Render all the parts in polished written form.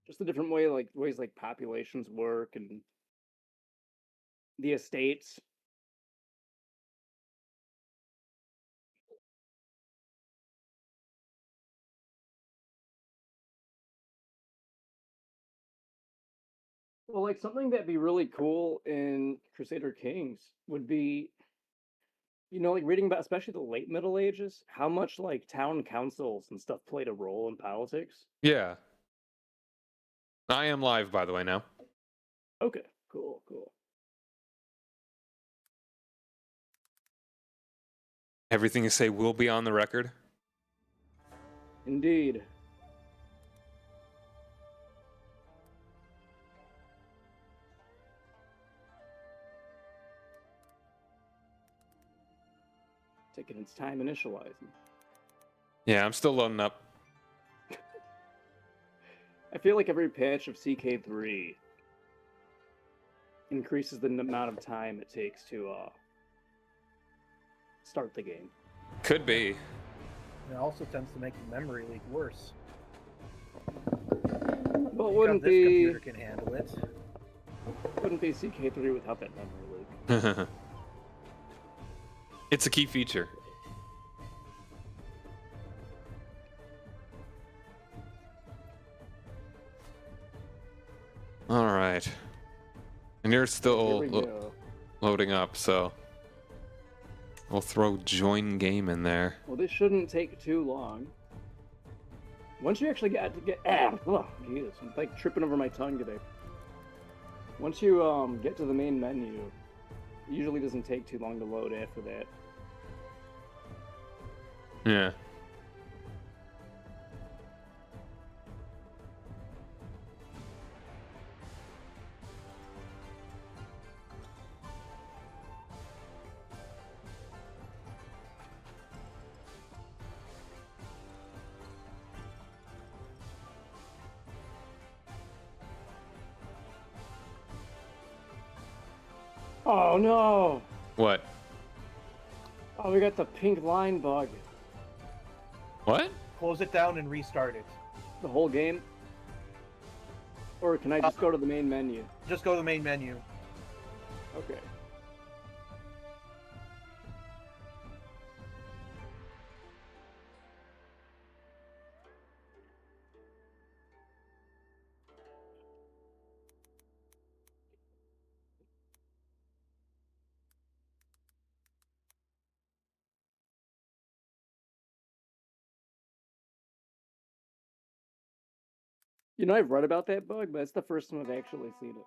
Just the different ways like populations work and the estates. Well, like something that'd be really cool in Crusader Kings would be, like reading about especially the late Middle Ages, how much like town councils and stuff played a role in politics. Yeah. I am live, by the way, now. Okay, cool, cool. Everything you say will be on the record. Indeed. Taking its time initializing. Yeah, I'm still loading up. I feel like every patch of CK3 increases the amount of time it takes to start the game. Could be. It also tends to make the memory leak worse. Well, it Because this computer can handle it. Wouldn't be CK3 without that memory leak. It's a key feature. All right. And you're still loading up, so we'll throw join game in there. Well, this shouldn't take too long. Once you actually Jesus, I'm like tripping over my tongue today. Once you get to the main menu, it usually doesn't take too long to load after that. Yeah. Oh no! What? Oh, we got the pink line bug. What? Close it down and restart it. The whole game? Or can I just go to the main menu? Just go to the main menu. Okay. I've read about that bug, but it's the first time I've actually seen it.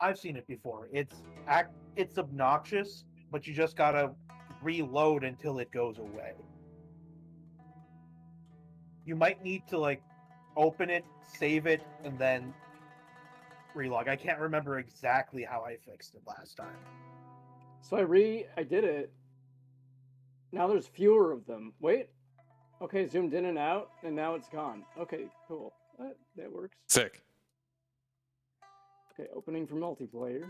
I've seen it before. It's obnoxious, but you just gotta reload until it goes away. You might need to open it, save it, and then relog. I can't remember exactly how I fixed it last time. So I did it. Now there's fewer of them. Wait. Okay, zoomed in and out, and now it's gone. Okay, cool. That works. Sick. Okay, opening for multiplayer.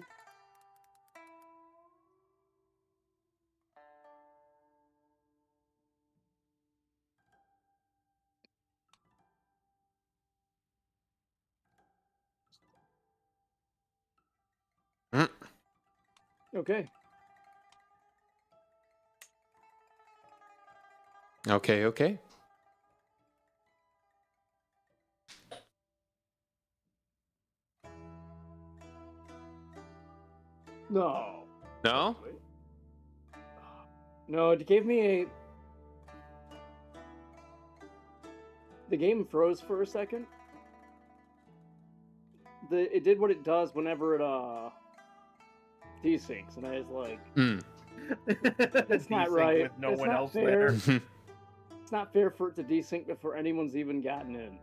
Okay. Okay. No. No? No, it gave me the game froze for a second. It did what it does whenever it desyncs, and I was like, It's not right. With no It's one not else fair. there. It's not fair for it to desync before anyone's even gotten in.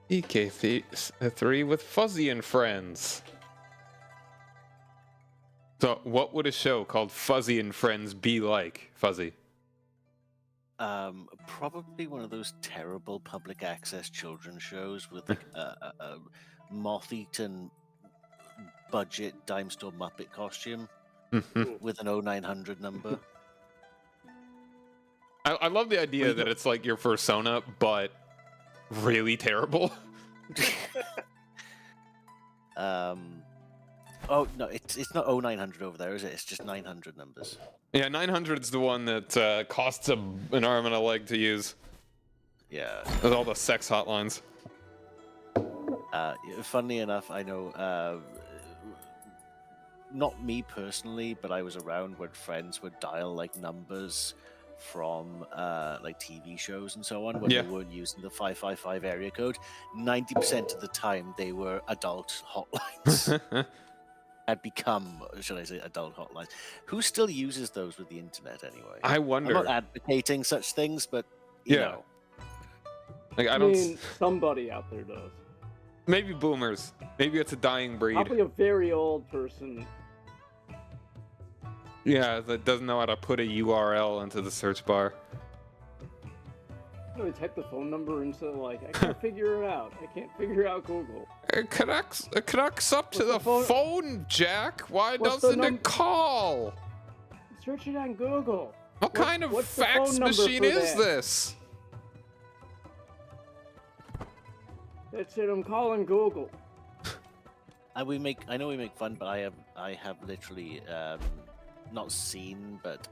EK3 with Fuzzy and Friends. So, what would a show called Fuzzy and Friends be like, Fuzzy? Probably one of those terrible public access children's shows with like a moth-eaten budget dime store Muppet costume with an 0900 number. I love the idea that it's like your persona, but really terrible. Oh no, it's not 0900 over there, is it? It's just 900 numbers. Yeah, 900's the one that costs an arm and a leg to use. Yeah. With all the sex hotlines. Funnily enough, I know, not me personally, but I was around when friends would dial like numbers from like TV shows and so on when they weren't using the 555 area code. 90% of the time, they were adult hotlines. Had become, should I say, adult hotlines. Who still uses those with the internet anyway? I wonder. I'm not advocating such things, but you know. Like I mean, somebody out there does. Maybe boomers. Maybe it's a dying breed. Probably a very old person. Yeah, that doesn't know how to put a URL into the search bar. They type the phone number into like, I can't figure it out. I can't figure out Google. It connects up to the phone, Jack. Why doesn't it call? Search it on Google. What kind of fax machine is this? That's it. I'm calling Google. I know we make fun, but I have literally not seen, but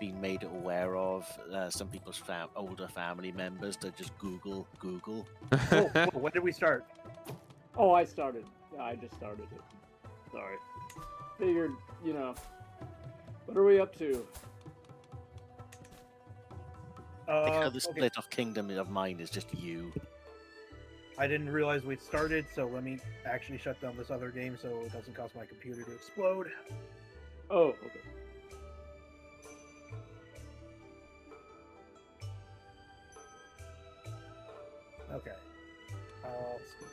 been made aware of some people's older family members that just Google. Oh, when did we start? Oh, I started. I just started it. Sorry. Figured, what are we up to? Like how the split off Kingdom of Mine is just you. I didn't realize we'd started, so let me actually shut down this other game so it doesn't cause my computer to explode. Oh, okay. Okay. Let's see.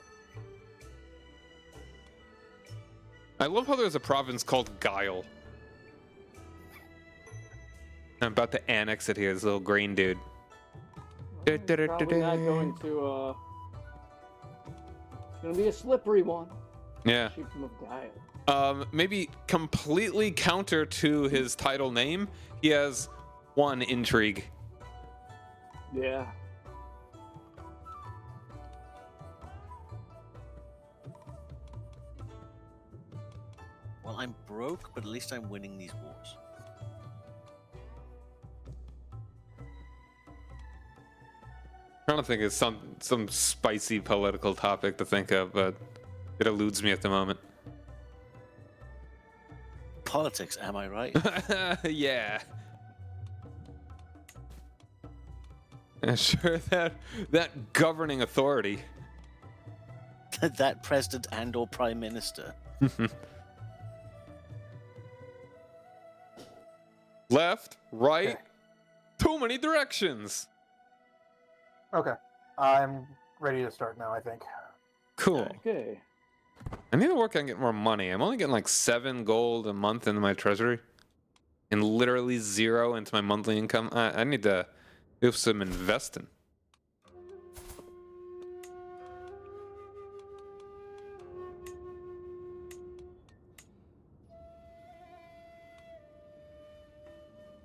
I love how there's a province called Guile. I'm about to annex it here, this little green dude. Probably not going to, it's gonna be a slippery one. Yeah. Chieftain of Guile. Maybe completely counter to his title name, he has one intrigue. Yeah. Well, I'm broke, but at least I'm winning these wars. I'm trying to think of some spicy political topic to think of, but it eludes me at the moment. Politics, am I right? Yeah. Sure, that governing authority. That president and/or prime minister. Left, right, too many directions. Okay. I'm ready to start now, I think. Cool. Okay. I need to work on getting more money. I'm only getting like 7 gold a month into my treasury. And literally 0 into my monthly income. I need to do some investing.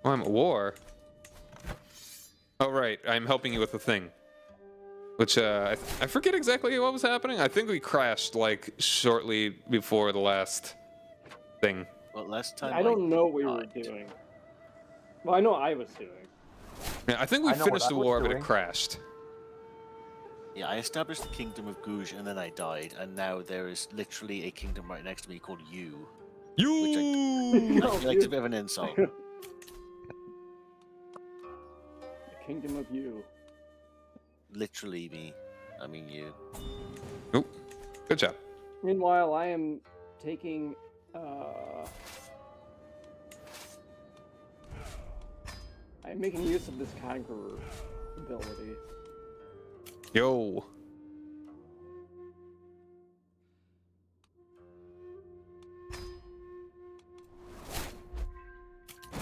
Oh, I'm at war. Oh, right. I'm helping you with the thing. Which, I forget exactly what was happening. I think we crashed, like, shortly before the last thing. Well, last time I don't know what we were doing. Well, I know I was doing. Yeah, I think we finished the war, but it crashed. Yeah, I established the Kingdom of Gouge, and then I died, and now there is literally a kingdom right next to me called You. You! Which I feel like it's a bit of an insult. The Kingdom of You. Literally me. I mean you. Oh, good job. Meanwhile, I am taking, I'm making use of this Conqueror ability. Yo.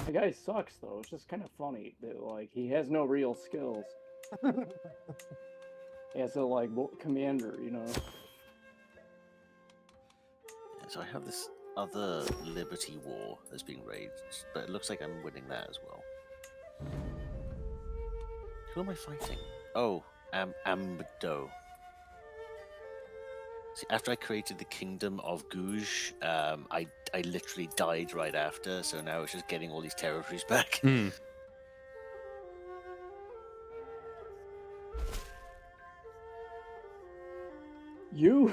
The guy sucks though. It's just kind of funny that like he has no real skills. As a like commander, you know. So I have this other Liberty War that's being raged, but it looks like I'm winning that as well. Who am I fighting? Oh, Amdo. See, after I created the Kingdom of Gouge, I literally died right after, so now it's just getting all these territories back. Hmm. You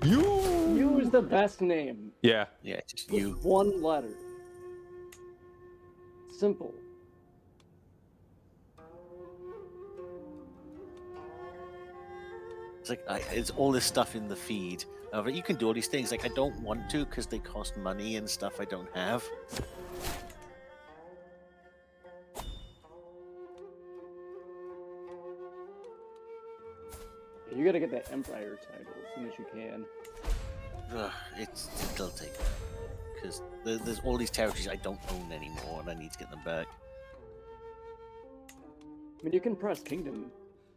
You is the best name. Yeah. Yeah, just With you. one letter. Simple. It's like it's all this stuff in the feed. You can do all these things. Like I don't want to because they cost money and stuff I don't have. You gotta get that Empire title as soon as you can. It'll take because there's all these territories I don't own anymore, and I need to get them back. I mean, you can press Kingdom,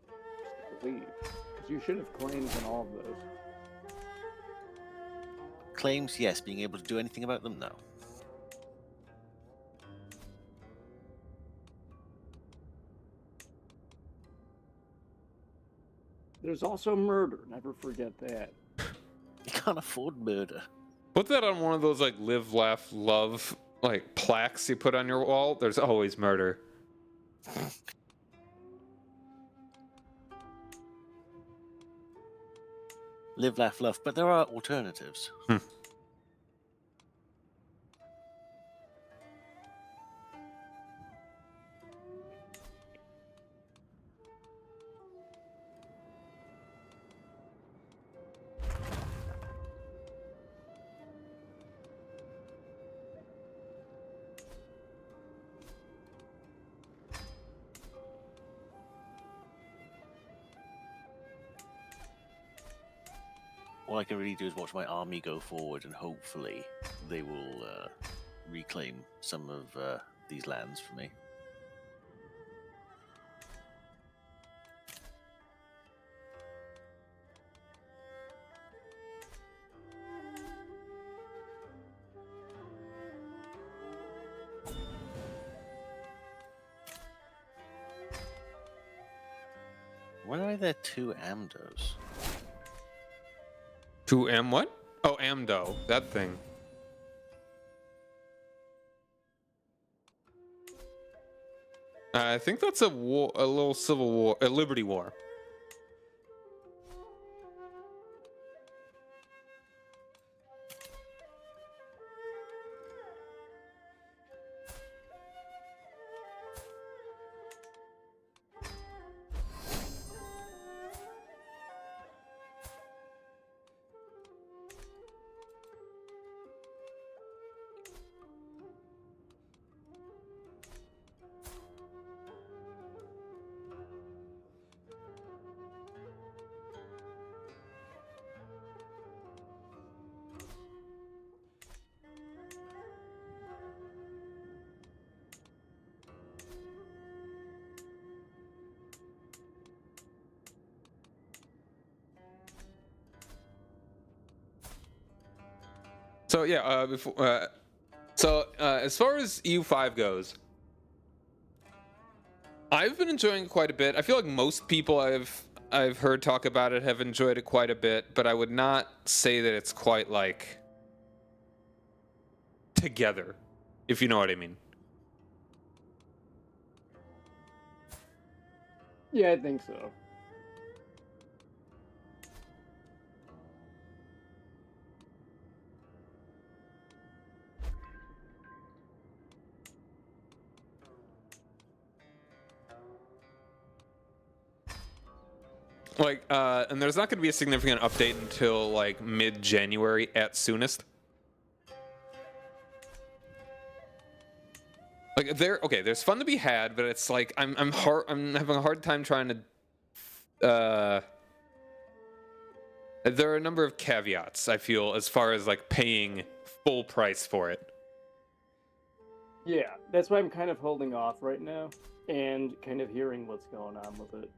I believe, because you should have claims in all of those. Claims, yes. Being able to do anything about them, no. There's also murder. Never forget that. You can't afford murder. Put that on one of those like live, laugh, love like plaques you put on your wall. There's always murder. Live, laugh, love. But there are alternatives. All I can really do is watch my army go forward, and hopefully they will reclaim some of these lands for me. Why are there two Amdos? 2M what? Oh, Amdo. That thing. I think that's a war, a little civil war, a liberty war. So yeah, as far as EU5 goes, I've been enjoying it quite a bit. I feel like most people I've heard talk about it have enjoyed it quite a bit, but I would not say that it's quite like together, if you know what I mean. Yeah, I think so. Like, and there's not going to be a significant update until like mid-January at soonest. Like, there's fun to be had, but it's like I'm having a hard time trying to. There are a number of caveats I feel as far as like paying full price for it. Yeah, that's why I'm kind of holding off right now and kind of hearing what's going on with it.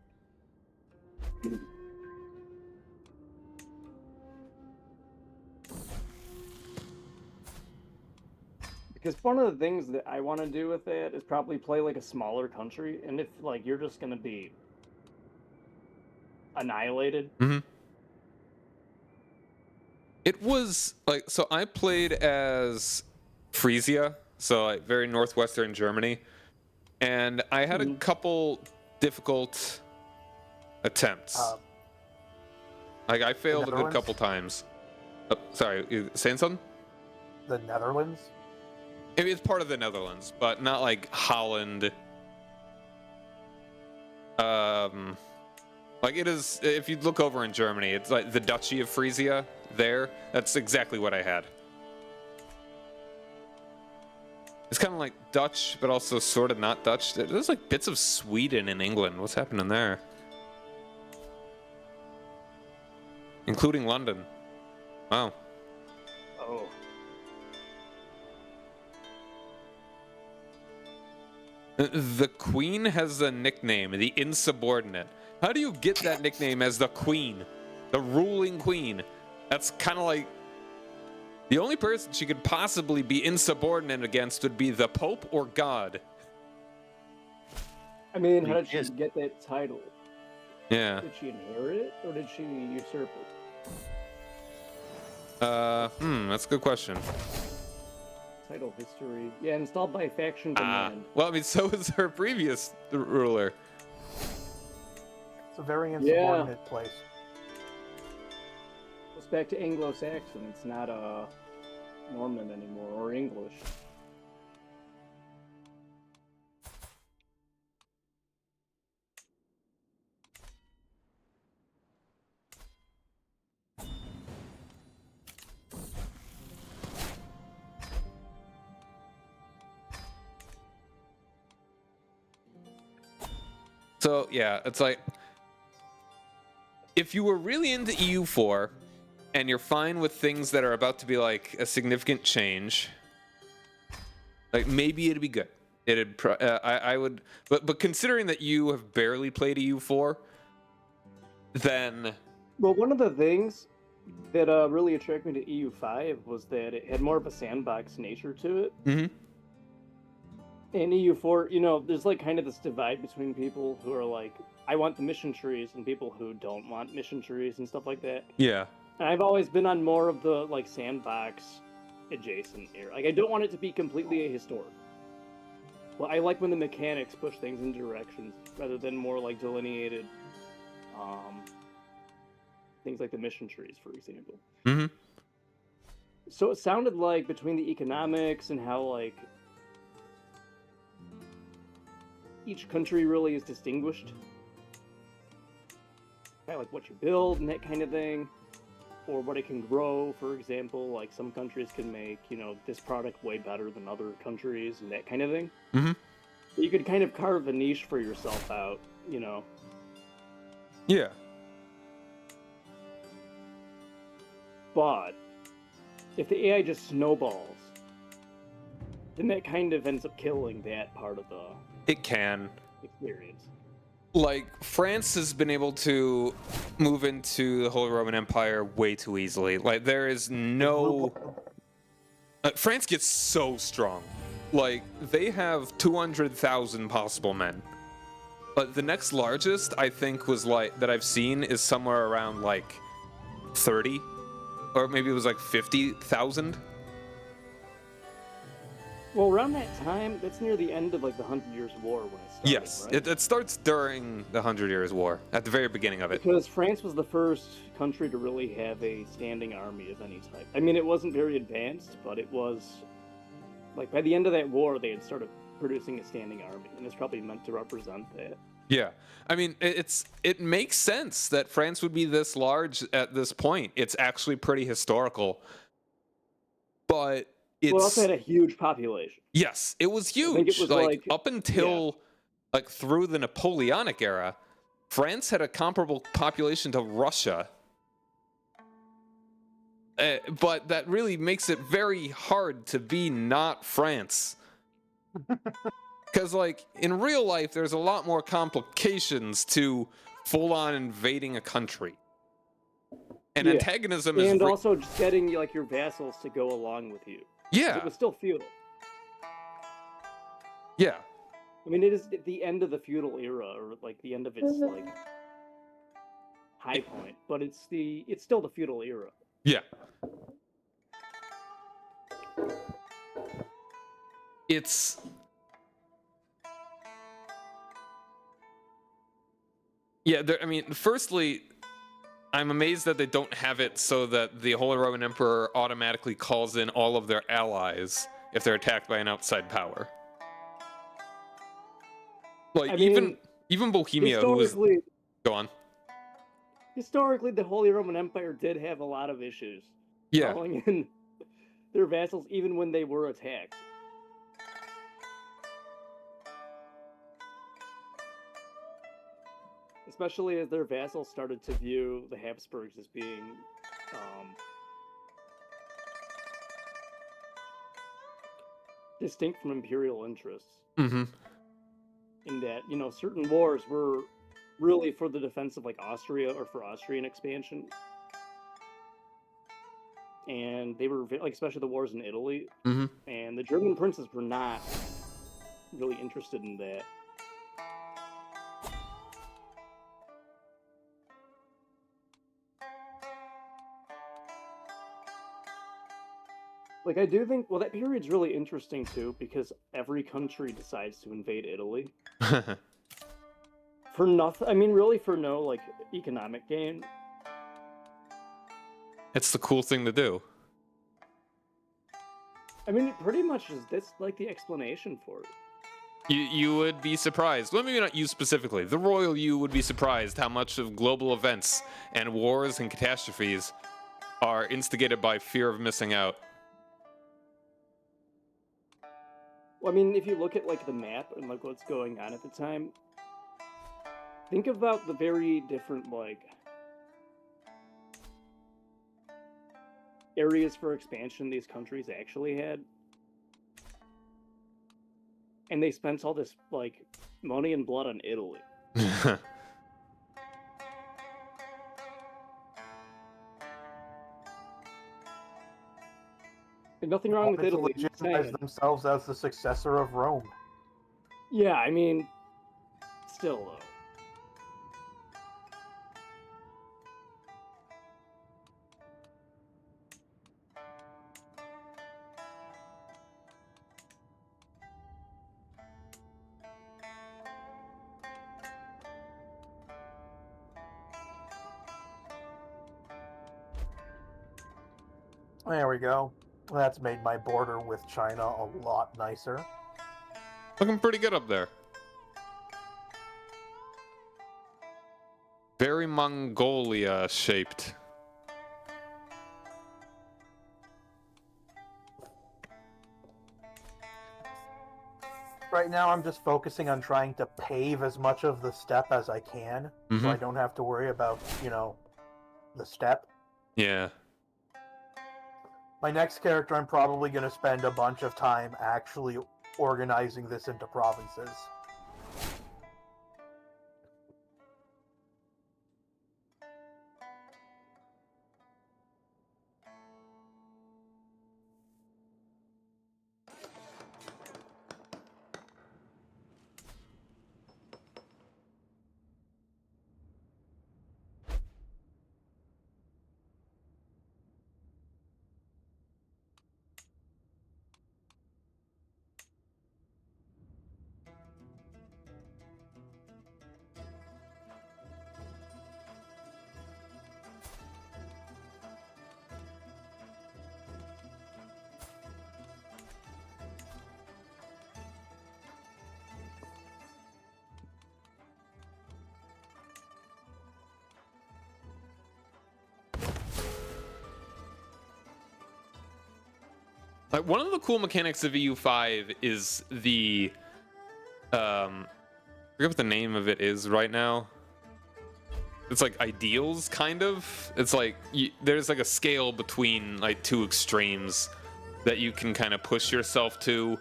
Because one of the things that I want to do with it is probably play like a smaller country, and if like you're just gonna be annihilated. Mm-hmm. It was like, so I played as Frisia, so like very northwestern Germany, and I had a couple difficult attempts. Like I failed a good couple times. Oh, sorry, you saying something? The Netherlands? It's part of the Netherlands, but not like Holland. Like it is, if you look over in Germany, it's like the Duchy of Frisia there. That's exactly what I had. It's kind of like Dutch, but also sort of not Dutch. There's like bits of Sweden in England. What's happening there? Including London. Wow. Oh. The Queen has a nickname, the Insubordinate. How do you get that nickname as the Queen? The ruling Queen? That's kind of like... The only person she could possibly be insubordinate against would be the Pope or God. I mean, how did she get that title? Yeah. Did she inherit it, or did she usurp it? That's a good question. Title history. Yeah, installed by faction command. Well, I mean, so was her previous ruler. It's a very insubordinate place. It's back to Anglo-Saxon. It's not Norman anymore, or English. So, yeah, it's like, if you were really into EU4 and you're fine with things that are about to be like a significant change, like maybe it'd be good. I would, but considering that you have barely played EU4, then... Well, one of the things that really attracted me to EU5 was that it had more of a sandbox nature to it. Mm-hmm. In EU4, you know, there's like kind of this divide between people who are like, I want the mission trees, and people who don't want mission trees and stuff like that. Yeah. And I've always been on more of the like sandbox adjacent area. Like I don't want it to be completely ahistorical. Well, I like when the mechanics push things in directions rather than more like delineated things like the mission trees, for example. Mm-hmm. So it sounded like between the economics and how like each country really is distinguished, kind of like what you build and that kind of thing, or what it can grow. For example, like some countries can make, you know, this product way better than other countries and that kind of thing. Mm-hmm. You could kind of carve a niche for yourself out, you know. Yeah. But if the AI just snowballs, then that kind of ends up killing that part of the It can. experience. Like, France has been able to move into the Holy Roman Empire way too easily. Like, there is no... France gets so strong. Like, they have 200,000 possible men. But the next largest, I think, was like, that I've seen is somewhere around, like, 30. Or maybe it was like 50,000. Well, around that time, that's near the end of like the 100 Years' War when it started, Yes, right? it starts during the 100 Years' War, at the very beginning of it. Because France was the first country to really have a standing army of any type. I mean, it wasn't very advanced, but it was... Like, by the end of that war, they had started producing a standing army, and it's probably meant to represent that. Yeah, I mean, it makes sense that France would be this large at this point. It's actually pretty historical, but it's... Well, it also had a huge population. Yes, it was huge. I think it was like up until like through the Napoleonic era, France had a comparable population to Russia. But that really makes it very hard to be not France. Because, like, in real life, there's a lot more complications to full-on invading a country. And Yeah. antagonism is... And also just getting, like, your vassals to go along with you. 'Cause Yeah, it was still feudal. yeah. I mean, it is the end of the feudal era, or, like, the end of its, like, high point. But it's still the feudal era. Yeah. It's... Yeah, I mean, firstly, I'm amazed that they don't have it so that the Holy Roman Emperor automatically calls in all of their allies if they're attacked by an outside power. Like, I mean, even Bohemia, who was... Go on. Historically, the Holy Roman Empire did have a lot of issues. Yeah. Calling in their vassals even when they were attacked. Especially as their vassals started to view the Habsburgs as being distinct from imperial interests. Mm-hmm. In that, you know, certain wars were really for the defense of, like, Austria or for Austrian expansion. And they were, like, especially the wars in Italy. Mm-hmm. And the German princes were not really interested in that. Like, I do think, well, that period's really interesting, too, because every country decides to invade Italy. For nothing, I mean, really for no, like, economic gain. It's the cool thing to do. I mean, it pretty much is this, like, the explanation for it. You would be surprised. Well, maybe not you specifically. The royal you would be surprised how much of global events and wars and catastrophes are instigated by fear of missing out. Well, I mean, if you look at, like, the map and, like, what's going on at the time, think about the very different, like, areas for expansion these countries actually had. And they spent all this, like, money and blood on Italy. And nothing wrong with Italy. Legitimize themselves as the successor of Rome. Yeah, I mean, still, though. There we go. That's made my border with China a lot nicer. Looking pretty good up there. Very Mongolia shaped. Right now, I'm just focusing on trying to pave as much of the steppe as I can, so I don't have to worry about, you know, the steppe. Yeah. My next character, I'm probably going to spend a bunch of time actually organizing this into provinces. Like, one of the cool mechanics of EU5 is the I forget what the name of it is right now. It's like ideals, kind of. It's like there's like a scale between like two extremes that you can kind of push yourself to,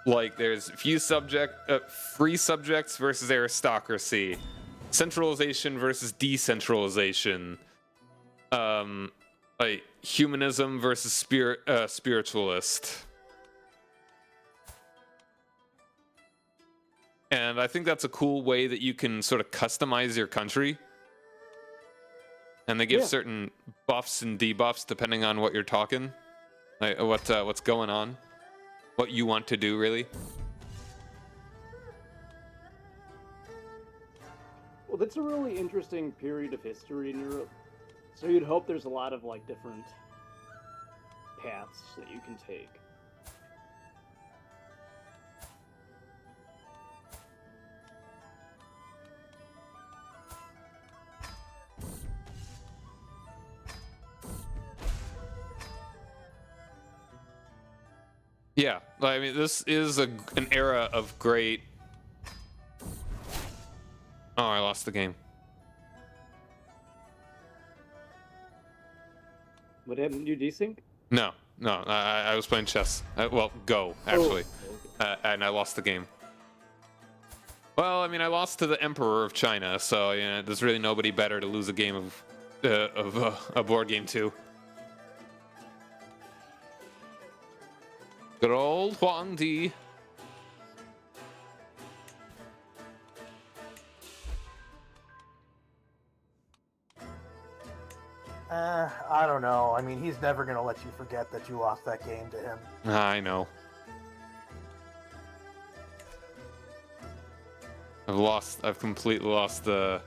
Like there's free subjects versus aristocracy, centralization versus decentralization, like humanism versus spiritualist. And I think that's a cool way that you can sort of customize your country. And they give certain buffs and debuffs depending on what you're talking, like what's going on, what you want to do, really. Well, that's a really interesting period of history in Europe. So you'd hope there's a lot of like different paths that you can take. Yeah, I mean, this is an era of great... Oh, I lost the game. What happened? You desync? No, I was playing chess. Well, Go, actually. Oh, okay. And I lost the game. Well, I mean, I lost to the Emperor of China, so there's really nobody better to lose a game of a board game to. Good old Huang Di. I don't know. I mean, he's never going to let you forget that you lost that game to him. I know. I've completely lost the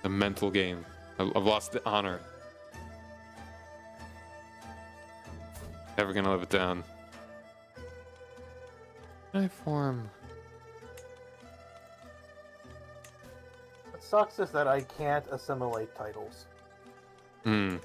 mental game. I've lost the honor. Never gonna live it down. Knife form. What sucks is that I can't assimilate titles. Hmm.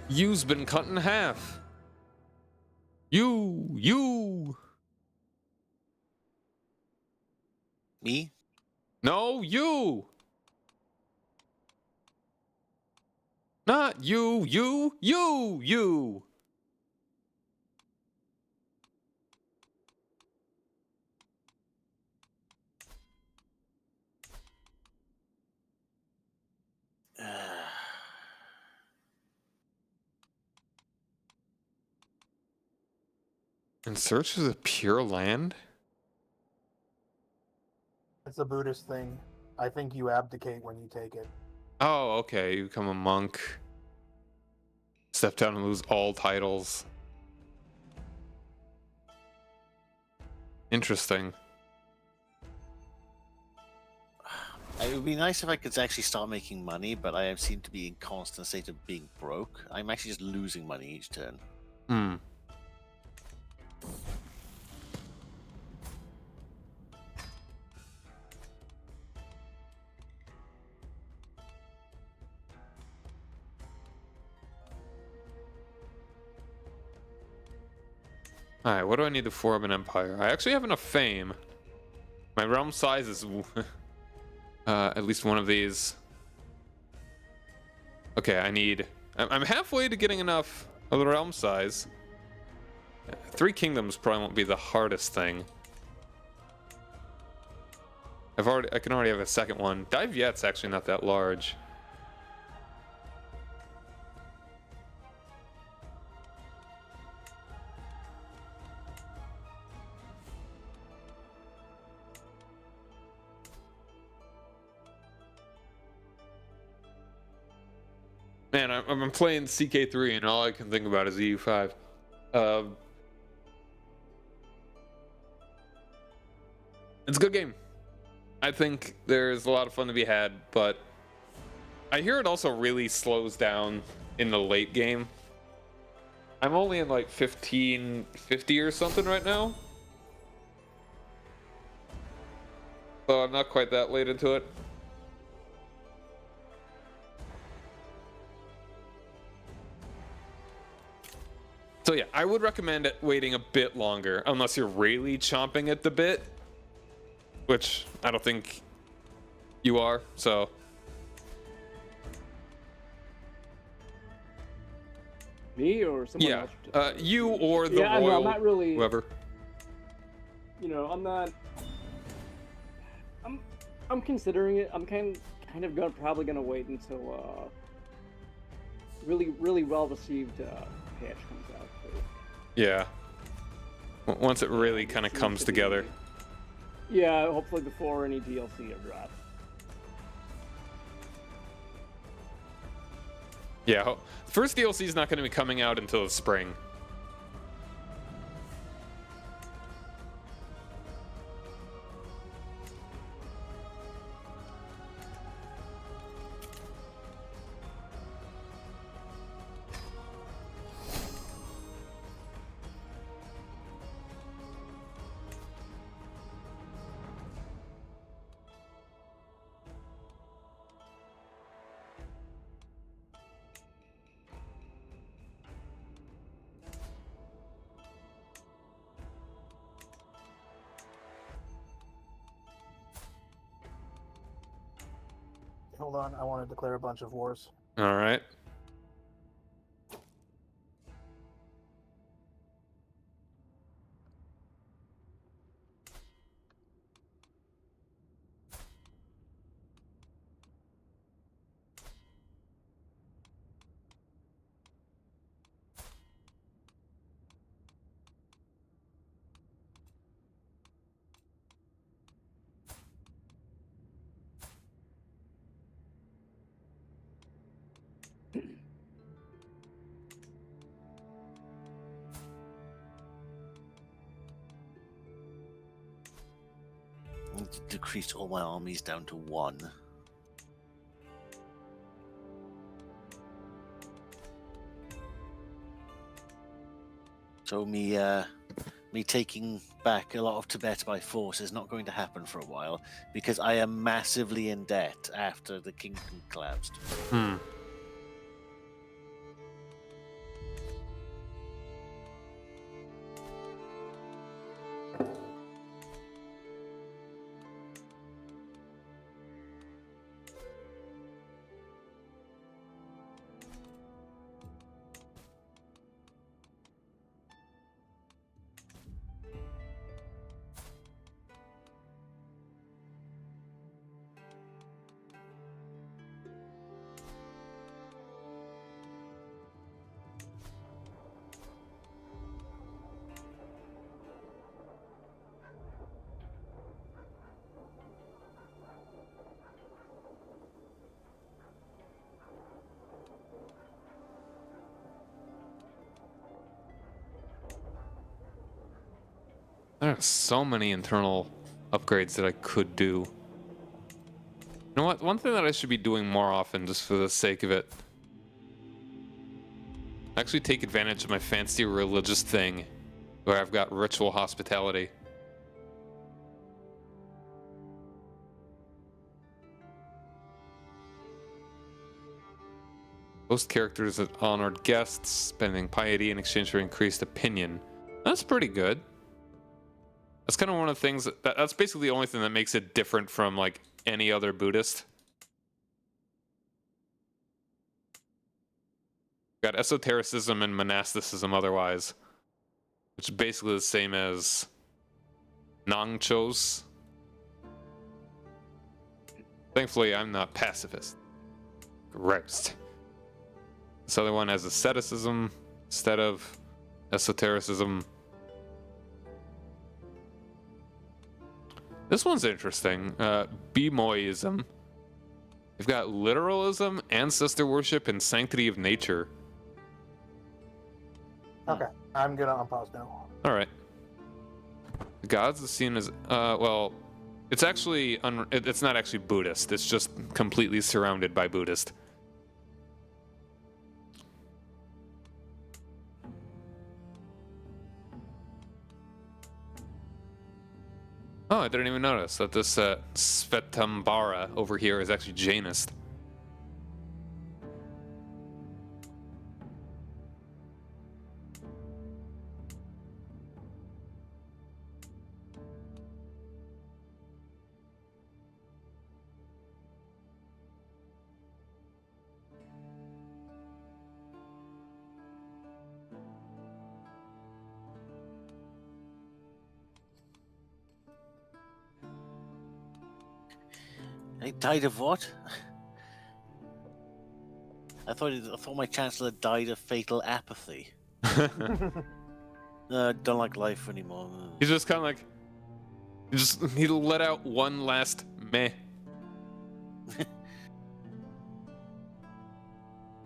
You's been cut in half. You. Me? No, you. Not you. You. In search of the pure land? It's a Buddhist thing. I think you abdicate when you take it. Oh, okay. You become a monk. Step down and lose all titles. Interesting. It would be nice if I could actually start making money, but I seem to be in constant state of being broke. I'm actually just losing money each turn. Hmm. Alright, what do I need to form an empire? I actually have enough fame. My realm size is at least one of these. Okay, I'm halfway to getting enough of the realm size. 3 kingdoms probably won't be the hardest thing. I can already have a second one. Diviette's actually not that large. Man, I'm playing CK3 and all I can think about is EU5. It's a good game. I think there's a lot of fun to be had, but I hear it also really slows down in the late game. I'm only in like 1550 or something right now. So I'm not quite that late into it. So yeah, I would recommend it waiting a bit longer, unless you're really chomping at the bit, which I don't think you are, so. Me or someone Yeah, else? you or the yeah, royal, no, I'm not really, whoever. You know, I'm not. I'm considering it. I'm kind of probably gonna wait until really well received patch comes out. Yeah. Once it really kind of comes together. Yeah, hopefully before any DLC are dropped. Yeah, first DLC is not going to be coming out until the spring. Hold on, I want to declare a bunch of wars. All right. Decreased all my armies down to 1. So me taking back a lot of Tibet by force is not going to happen for a while because I am massively in debt after the kingdom collapsed. There are so many internal upgrades that I could do. You know what? One thing that I should be doing more often, just for the sake of it, actually take advantage of my fancy religious thing, where I've got ritual hospitality. Host characters as honored guests, spending piety in exchange for increased opinion. That's pretty good. That's kind of one of the things that's basically the only thing that makes it different from like any other Buddhist. Got esotericism and monasticism otherwise, which is basically the same as Nangchos. Thankfully, I'm not pacifist. Gross. This other one has asceticism instead of esotericism. This one's interesting. Bimoism. We've got literalism, ancestor worship, and sanctity of nature. Okay, I'm gonna unpause now. All right. The gods is seen as well. It's actually it's not actually Buddhist. It's just completely surrounded by Buddhist. Oh, I didn't even notice that this Svetambara over here is actually Jainist. I died of what? I thought my chancellor died of fatal apathy. Don't like life anymore. He's just kind of like, he let out one last meh.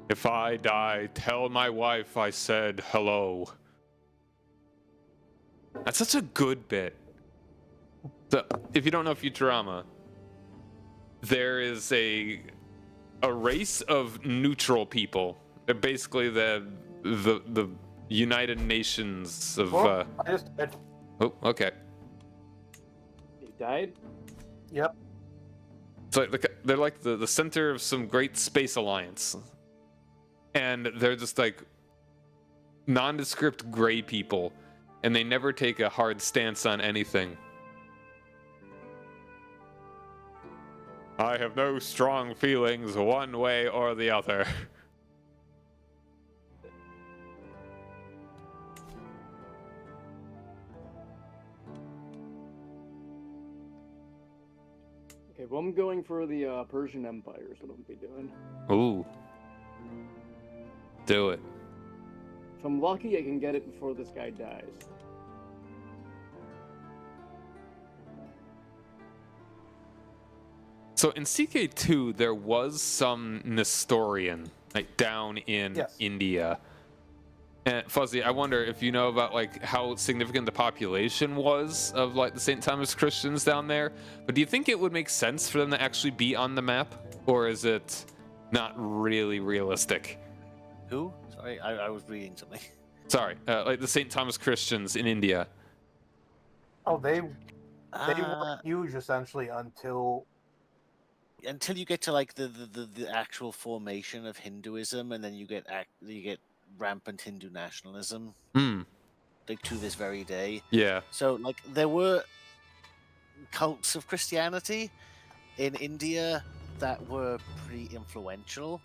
If I die, tell my wife I said hello. That's such a good bit. So, if you don't know Futurama, there is a race of neutral people. They're basically the United Nations of. I just died. Oh, okay. You died? Yep. It's like they're like the center of some great space alliance, and they're just like nondescript gray people, and they never take a hard stance on anything. I have no strong feelings one way or the other. Okay, well, I'm going for the Persian Empire is what I'm be doing. Ooh. Do it. If I'm lucky, I can get it before this guy dies. So in CK2, there was some Nestorian, like down in India. And Fuzzy, I wonder if you know about like how significant the population was of like the St. Thomas Christians down there. But do you think it would make sense for them to actually be on the map, or is it not really realistic? Who? Sorry, I was reading something. Sorry, like the St. Thomas Christians in India. Oh, they were huge essentially until you get to like the actual formation of Hinduism, and then you get rampant Hindu nationalism. Like to this very day. Yeah. So like there were cults of Christianity in India that were pretty influential,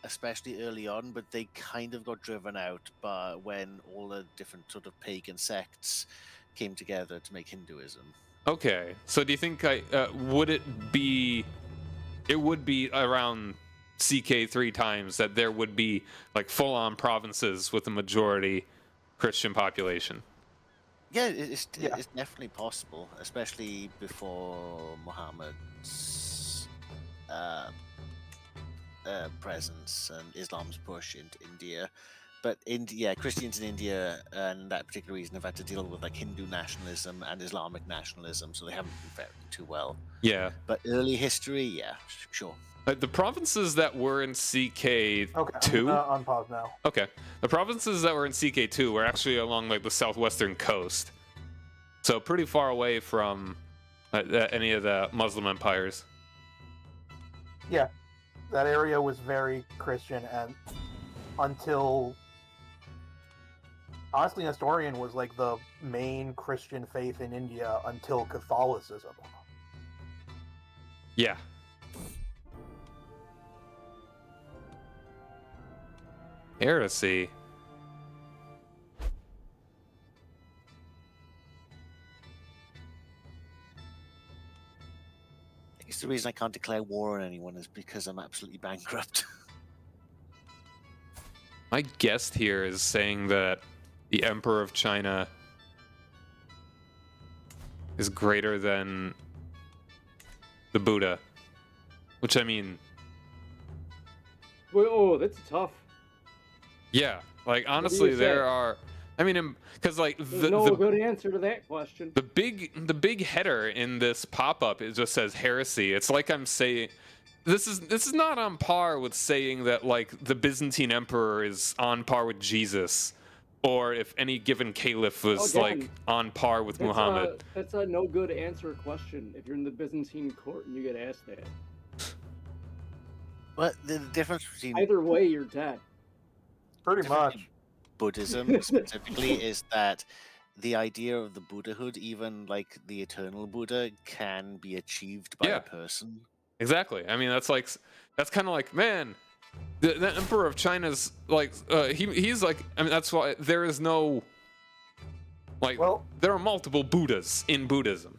especially early on, but they kind of got driven out by when all the different sort of pagan sects came together to make Hinduism. Okay, so do you think would it be around CK 3 times that there would be like full-on provinces with a majority Christian population? Yeah, it's definitely possible, especially before Muhammad's presence and Islam's push into India. But Christians in India, and that particular reason, have had to deal with like Hindu nationalism and Islamic nationalism, so they haven't been fared too well. Yeah. But early history, yeah, sure. The provinces that were in CK2. Okay, I'm on pause now. Okay, the provinces that were in CK2 were actually along like the southwestern coast, so pretty far away from any of the Muslim empires. Yeah, that area was very Christian, and until honestly, Nestorian was like the main Christian faith in India until Catholicism. Yeah. Heresy. I guess the reason I can't declare war on anyone is because I'm absolutely bankrupt. My guest here is saying that the Emperor of China is greater than the Buddha, which I mean... Wait, oh, that's tough. Yeah, Like What do honestly, you there say? are. I mean, because like There's no good answer to that question. the big header in this pop-up, it just says heresy. It's like I'm saying this is not on par with saying that like the Byzantine emperor is on par with Jesus, or if any given caliph was like on par with Muhammad. That's a no good answer question if you're in the Byzantine court and you get asked that. But the difference between Either way, you're dead. Pretty much. Buddhism specifically is that the idea of the Buddhahood, even like the eternal Buddha, can be achieved by a person. Exactly. I mean, that's kind of like, man, the emperor of China's like he's like, I mean, that's why there is no like, well, there are multiple Buddhas in Buddhism.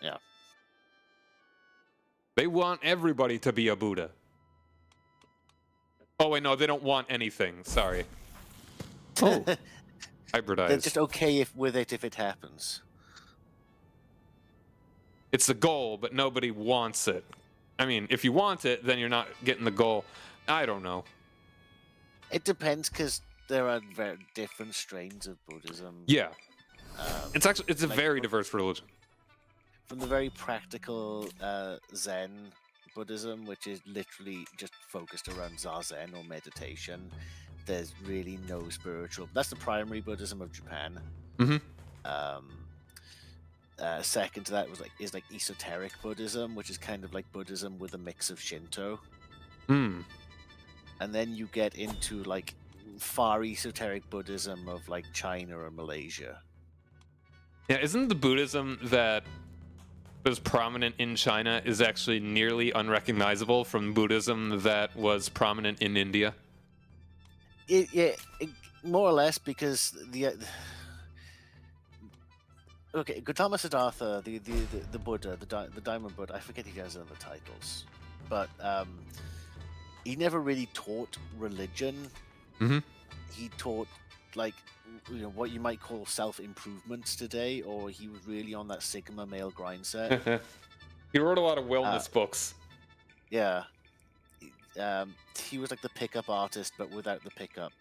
Yeah. They want everybody to be a Buddha. Oh wait, no, they don't want anything. Sorry. Oh, hybridized. They're just okay with it if it happens. It's the goal, but nobody wants it. I mean, if you want it, then you're not getting the goal. I don't know. It depends, because there are very different strains of Buddhism. Yeah. It's a like, very diverse religion. From the very practical Zen Buddhism, which is literally just focused around Zazen or meditation. There's really no spiritual. That's the primary Buddhism of Japan. Mm-hmm. Second to that is esoteric Buddhism, which is kind of like Buddhism with a mix of Shinto. Hmm. And then you get into like far esoteric Buddhism of like China or Malaysia. Yeah, isn't the Buddhism that was prominent in China is actually nearly unrecognizable from Buddhism that was prominent in India? It more or less, because okay, Gautama Siddhartha, the Buddha, the Diamond Buddha, I forget he has other titles, but he never really taught religion. Mm-hmm. He taught like what you might call self-improvements today, or he was really on that Sigma male grind set. He wrote a lot of wellness books. Yeah. He was like the pickup artist, but without the pickup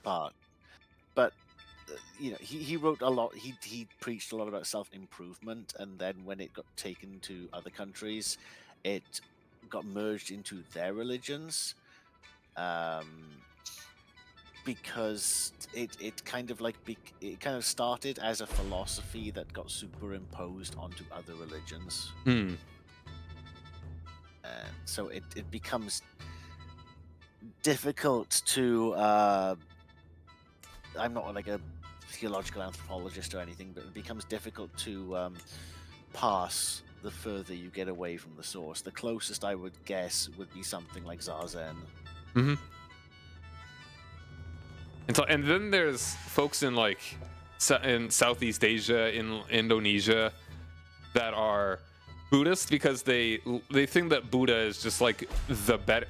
part. But he wrote a lot. He preached a lot about self-improvement, and then when it got taken to other countries, it got merged into their religions, because it kind of started as a philosophy that got superimposed onto other religions. Hmm. And so it becomes difficult to I'm not like a theological anthropologist or anything, but it becomes difficult to pass the further you get away from the source. The closest I would guess would be something like Zazen. Mm-hmm. And then there's folks in like in Southeast Asia, in Indonesia, that are Buddhist because they think that Buddha is just like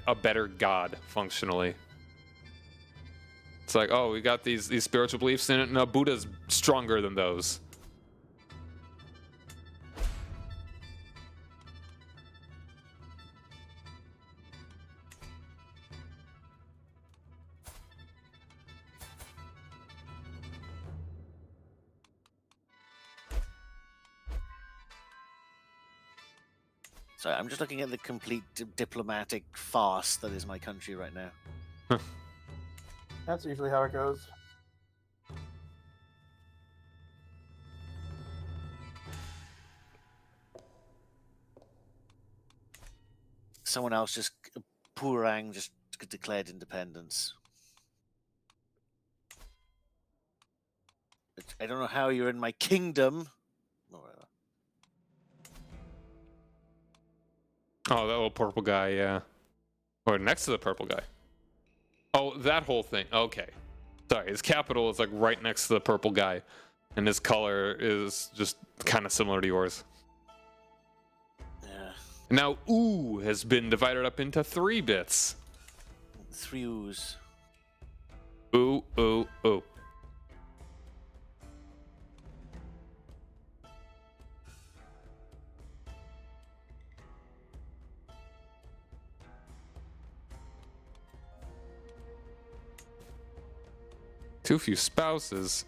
a better god functionally. It's like, oh, we got these spiritual beliefs in it. No, Buddha's stronger than those. Sorry, I'm just looking at the complete diplomatic farce that is my country right now. That's usually how it goes. Someone else Purang just declared independence. I don't know how you're in my kingdom. Oh, that little purple guy, yeah. Or next to the purple guy. Oh, that whole thing. Okay. Sorry, his capital is like right next to the purple guy. And his color is just kind of similar to yours. Yeah. Now, ooh has been divided up into 3 bits. 3 oohs. Ooh, ooh, ooh. Too few spouses.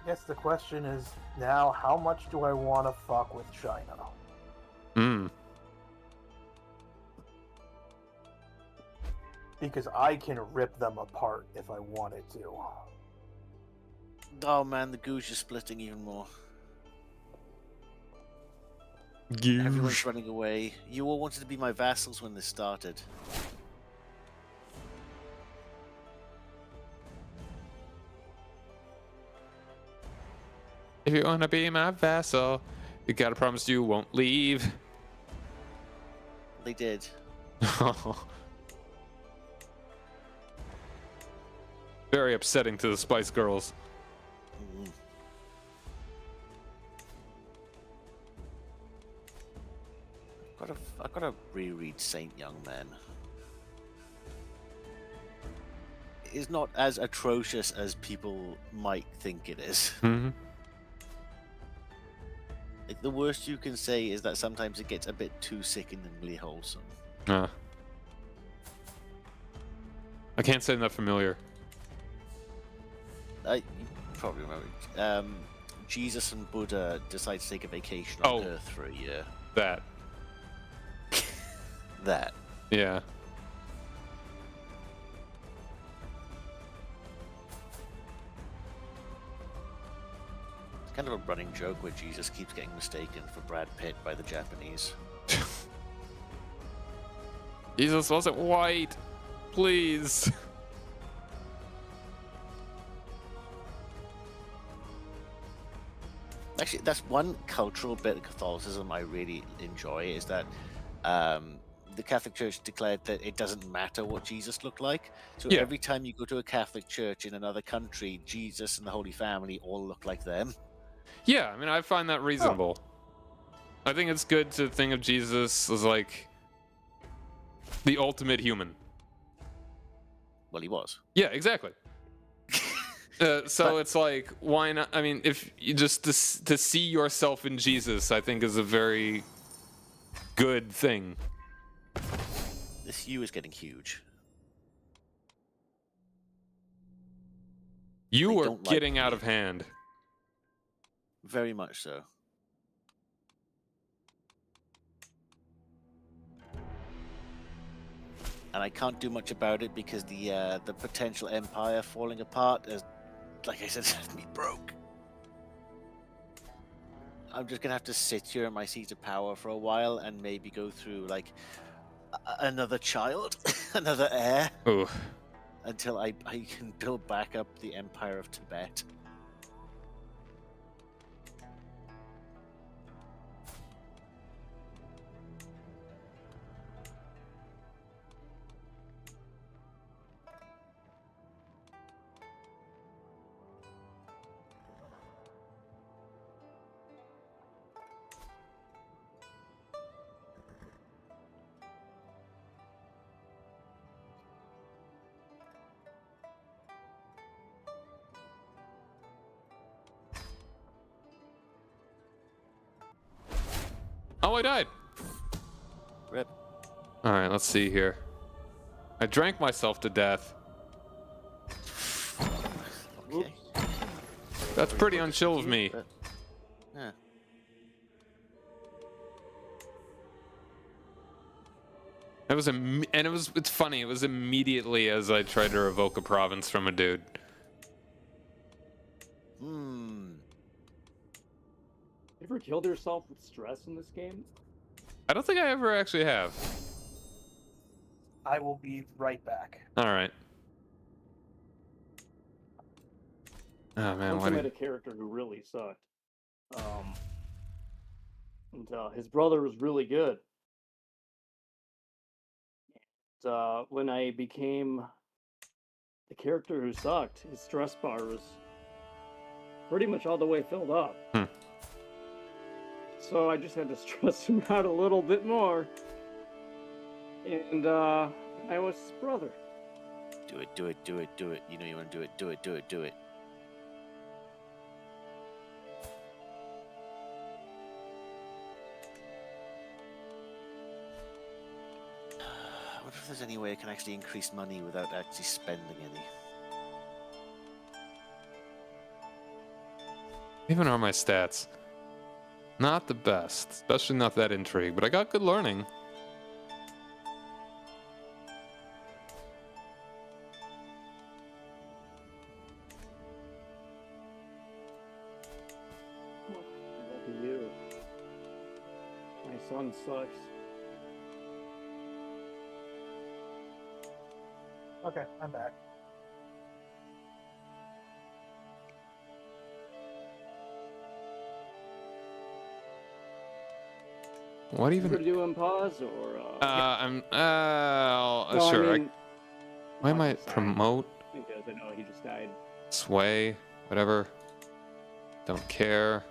I guess the question is now, how much do I want to fuck with China? Hmm. Because I can rip them apart if I wanted to. Oh man, the gooch is splitting even more. Everyone's running away. You all wanted to be my vassals when this started. If you wanna be my vassal, you gotta promise you won't leave. They did. Very upsetting to the Spice Girls. Mm. I've gotta reread Saint Young Men. It's not as atrocious as people might think it is. Mm-hmm. Like, the worst you can say is that sometimes it gets a bit too sickeningly wholesome. I can't say I'm not familiar. You probably remember. Jesus and Buddha decide to take a vacation on Earth for a year. That. That. Yeah. It's kind of a running joke where Jesus keeps getting mistaken for Brad Pitt by the Japanese. Jesus wasn't white. Please. Actually, that's one cultural bit of Catholicism I really enjoy, is that the Catholic Church declared that it doesn't matter what Jesus looked like. So every time you go to a Catholic church in another country, Jesus and the Holy Family all look like them. Yeah, I mean, I find that reasonable. I think it's good to think of Jesus as like the ultimate human. Well, he was. Yeah, exactly. So it's like, why not? I mean, if you just to see yourself in Jesus, I think is a very good thing. This U is getting huge. You are getting out of hand. Very much so. And I can't do much about it because the potential empire falling apart is, like I said, left me broke. I'm just gonna have to sit here in my seat of power for a while and maybe go through like another child, another heir, Ooh. until I can build back up the Empire of Tibet. Oh, I died. Rip. All right, let's see here. I drank myself to death. Okay. That's pretty unchill of me. But, yeah. It was it's funny. It was immediately as I tried to revoke a province from a dude. Hmm. You ever killed yourself with stress in this game? I don't think I ever actually have. I will be right back. All right. Oh man, Once I met a character who really sucked. And his brother was really good. And, when I became the character who sucked, his stress bar was pretty much all the way filled up. Hmm. So I just had to stress him out a little bit more. And I was his brother. Do it, do it, do it, do it. You know you want to do it, do it, do it, do it. I wonder if there's any way I can actually increase money without actually spending any. Even are my stats not the best, especially not that intrigue, but I got good learning. Lucky you. My son sucks. Okay, I'm back. What even? We're doing pause or? I'm. No, Sure. I mean, Why am I sorry. promote? Because I know he just died. Sway, whatever. Don't care.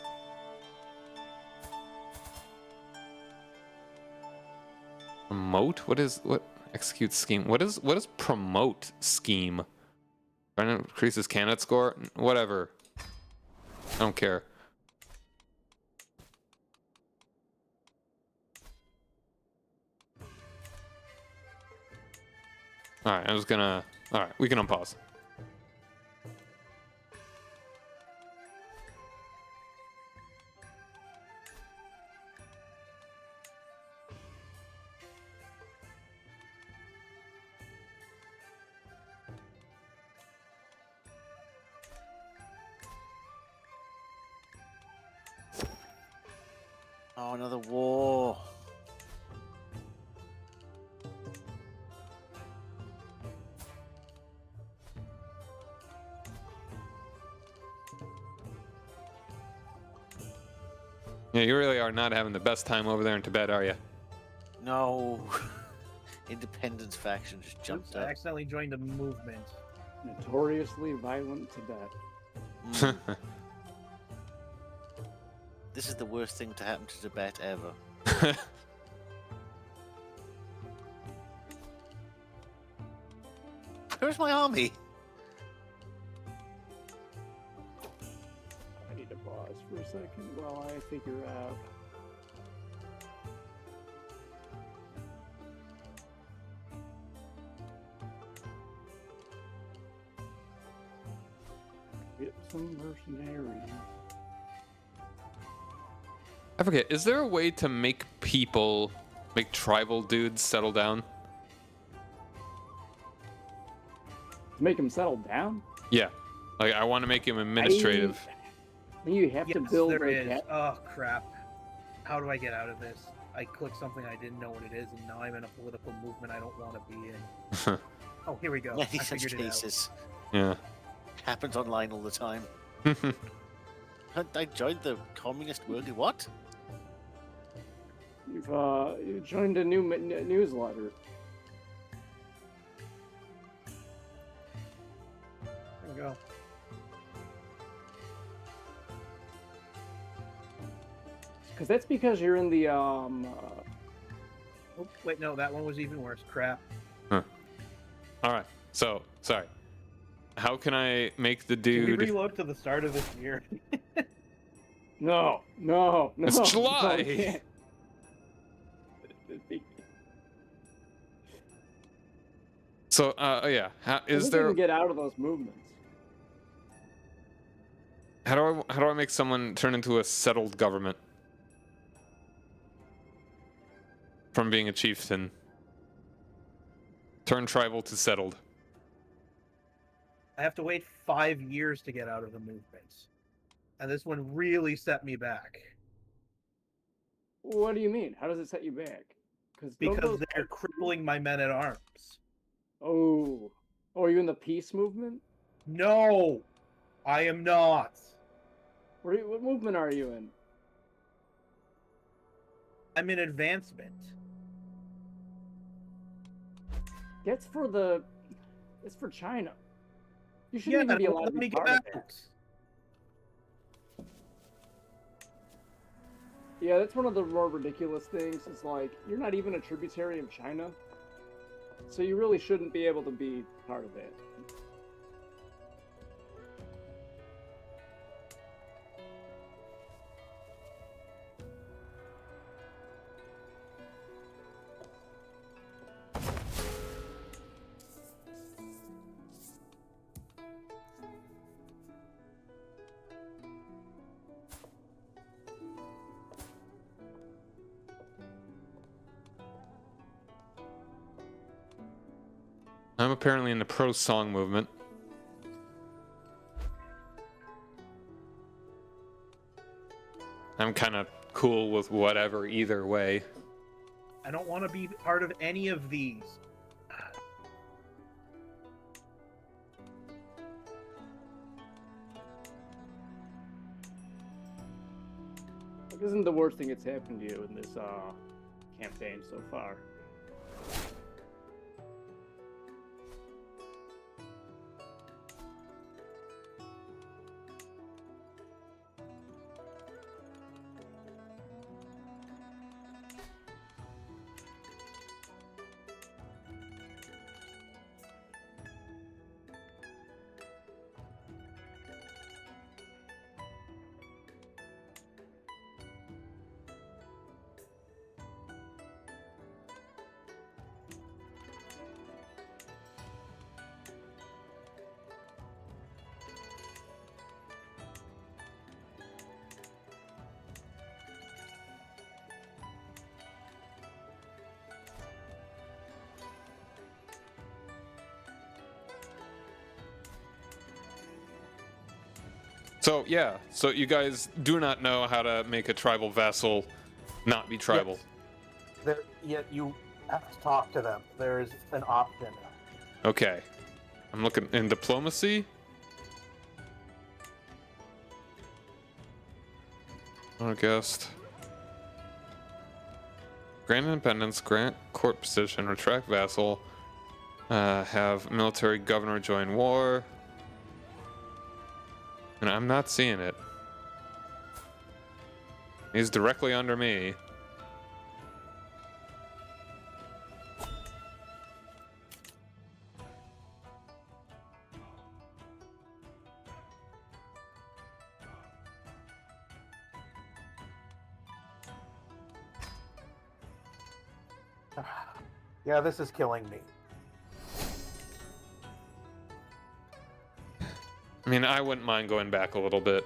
Promote? What? Execute scheme. What is promote scheme? Trying to increase his candidate score? Whatever. I don't care. Alright, I'm just gonna... Alright, we can unpause. Oh, another war. Yeah, you really are not having the best time over there in Tibet, are you? No. Independence faction just jumped Oops, I up. accidentally joined a movement. Notoriously violent Tibet. Mm. This is the worst thing to happen to Tibet ever. Where's my army? I need to pause for a second while I figure out. Get some mercenaries. I forget, is there a way to make tribal dudes settle down? To make them settle down? Yeah. Like, I want to make him administrative. I think you have to build there like is. that. Oh crap! How do I get out of this? I clicked something I didn't know what it is, and now I'm in a political movement I don't want to be in. Oh, here we go. I Many such figured it out. cases. Yeah. Happens online all the time. I joined the communist working. What? You joined a new newsletter. There we go. Because that's because you're in the Oh, wait, no, that one was even worse. Crap. Alright, so, sorry. How can I make the Can we dude... reload to the start of this year? No. It's July! No, you can't. So, yeah. I think you can get out of those movements. How do I make someone turn into a settled government? From being a chieftain. Turn tribal to settled. I have to wait 5 years to get out of the movements. And this one really set me back. What do you mean? How does it set you back? Because they're crippling my men at arms. Oh, are you in the peace movement? No, I am not. What movement are you in? I'm in advancement. It's for China. You shouldn't even be allowed to be part of it. Yeah, that's one of the more ridiculous things. Is like you're not even a tributary of China, so you really shouldn't be able to be part of it. I'm apparently in the pro song movement. I'm kind of cool with whatever either way. I don't want to be part of any of these. This isn't the worst thing that's happened to you in this campaign so far. So yeah, so you guys do not know how to make a tribal vassal not be tribal. Yes. Yet you have to talk to them. There is an option. Okay. I'm looking in diplomacy. August. Grant independence, grant court position, retract vassal, have military governor join war. And I'm not seeing it. He's directly under me. Yeah, this is killing me. I mean, I wouldn't mind going back a little bit.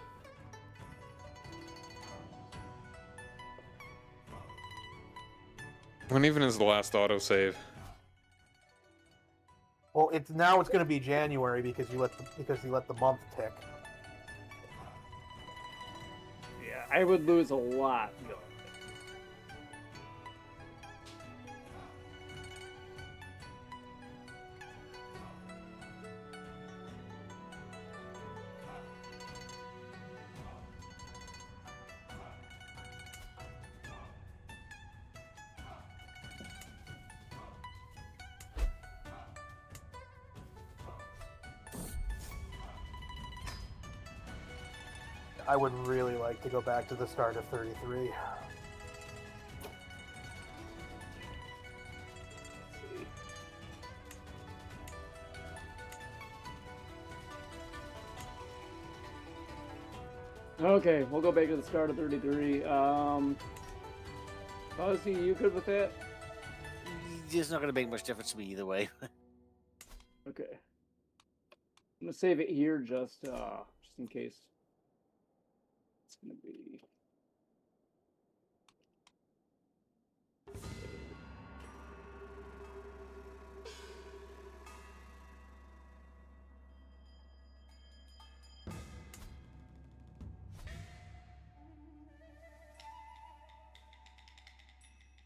When even is the last autosave? Well, it's going to be January because you let the month tick. Yeah, I would lose a lot. I would really like to go back to the start of 33. Okay, we'll go back to the start of 33. Fuzzy, you good with that? It's not going to make much difference to me either way. Okay. I'm gonna save it here just in case. It's gonna be.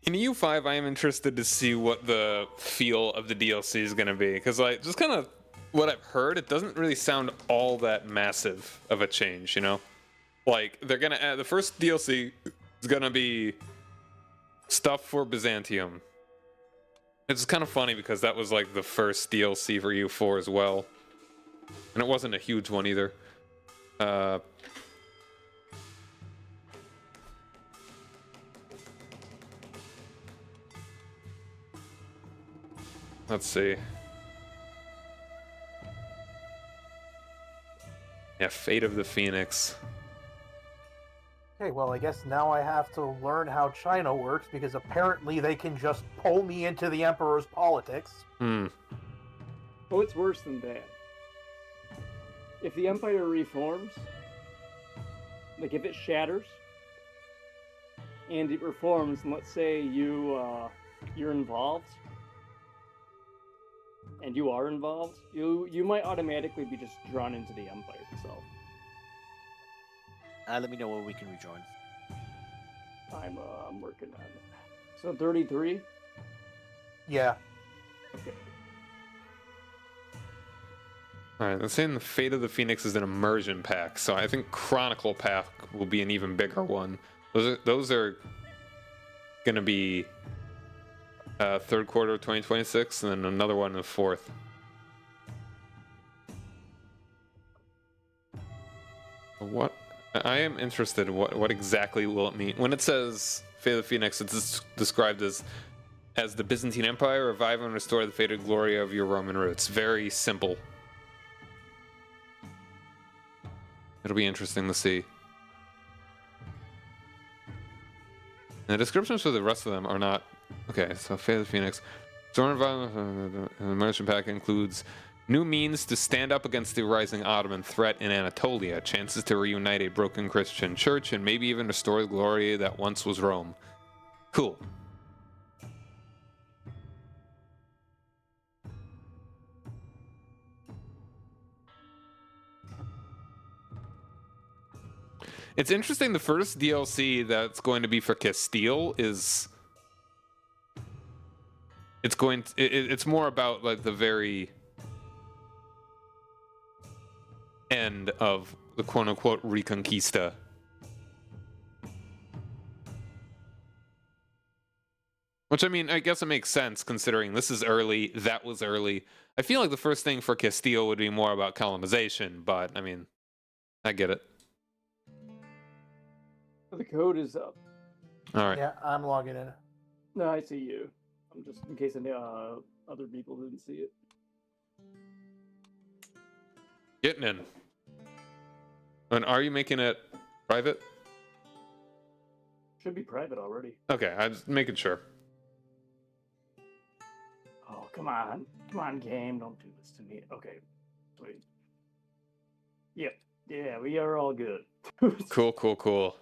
In EU5, I am interested to see what the feel of the DLC is going to be. Because, like, just kind of what I've heard, it doesn't really sound all that massive of a change, you know? Like, they're going to add... The first DLC is going to be stuff for Byzantium. It's kind of funny because that was, like, the first DLC for EU4 as well. And it wasn't a huge one either. Let's see. Yeah, Fate of the Phoenix. Okay, well, I guess now I have to learn how China works, because apparently they can just pull me into the Emperor's politics. Hmm. Oh, it's worse than that. If the Empire reforms, like if it shatters, and it reforms, and let's say you're involved, and you are involved, you might automatically be just drawn into the Empire itself. Let me know when we can rejoin. I'm working on it. So 33. Yeah. Okay. Alright, let's say the Fate of the Phoenix is an immersion pack, so I think Chronicle pack will be an even bigger one. Those are gonna be third quarter of 2026, and then another one in the fourth. What? I am interested. What exactly will it mean when it says Fate of the Phoenix? It's described as the Byzantine Empire, revive and restore the faded glory of your Roman roots. Very simple. It'll be interesting to see. And the descriptions for the rest of them are not okay. So Fate of the Phoenix, Storm Violence, the immersion pack includes new means to stand up against the rising Ottoman threat in Anatolia, chances to reunite a broken Christian church, and maybe even restore the glory that once was Rome. Cool. It's interesting, the first DLC that's going to be for Castile is... It's more about like the very end of the quote-unquote Reconquista. Which, I mean, I guess it makes sense considering this is early, that was early. I feel like the first thing for Castile would be more about colonization, but, I mean, I get it. The code is up. Alright. Yeah, I'm logging in. No, I see you. I'm just in case any other people didn't see it. Getting in. And are you making it private? Should be private already. Okay, I'm just making sure. Oh, come on, game, don't do this to me. Okay, wait. Yep, yeah, we are all good. Cool.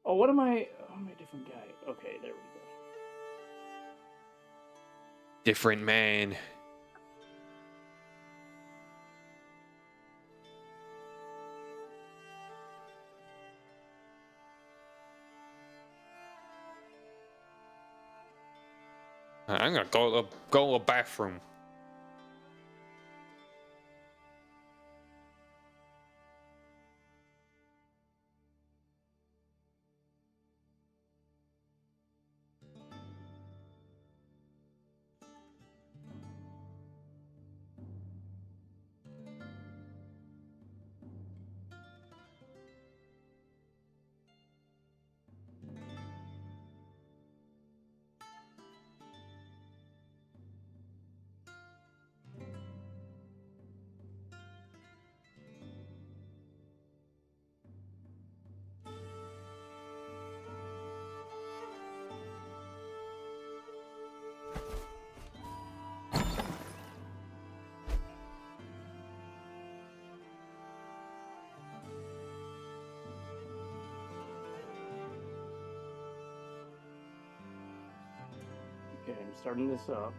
Oh, what am I? Oh, I'm a different guy. Okay, there we go. Different man. I'm gonna go to the bathroom. Okay, I'm starting this up.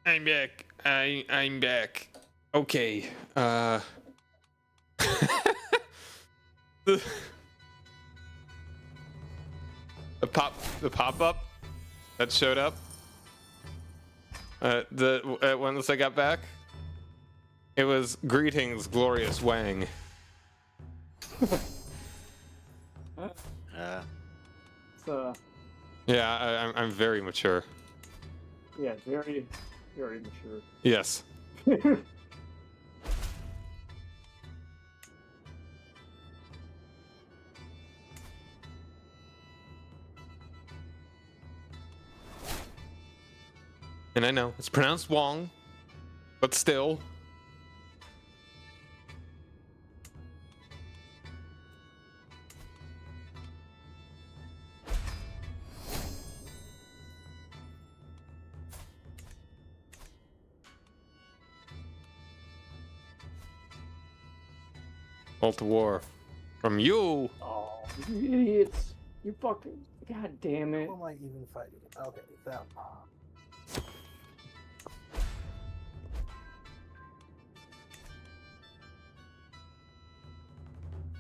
I'm back. I'm back. Okay. The pop-up that showed up. Once I got back, it was greetings, glorious Wang. So, Yeah, I'm very mature. yeah, very, very mature. Yes. And I know it's pronounced Wong, but still. Call to war from you. Oh, you idiots! You fucking, god damn it! Who am I even fighting? Okay, them.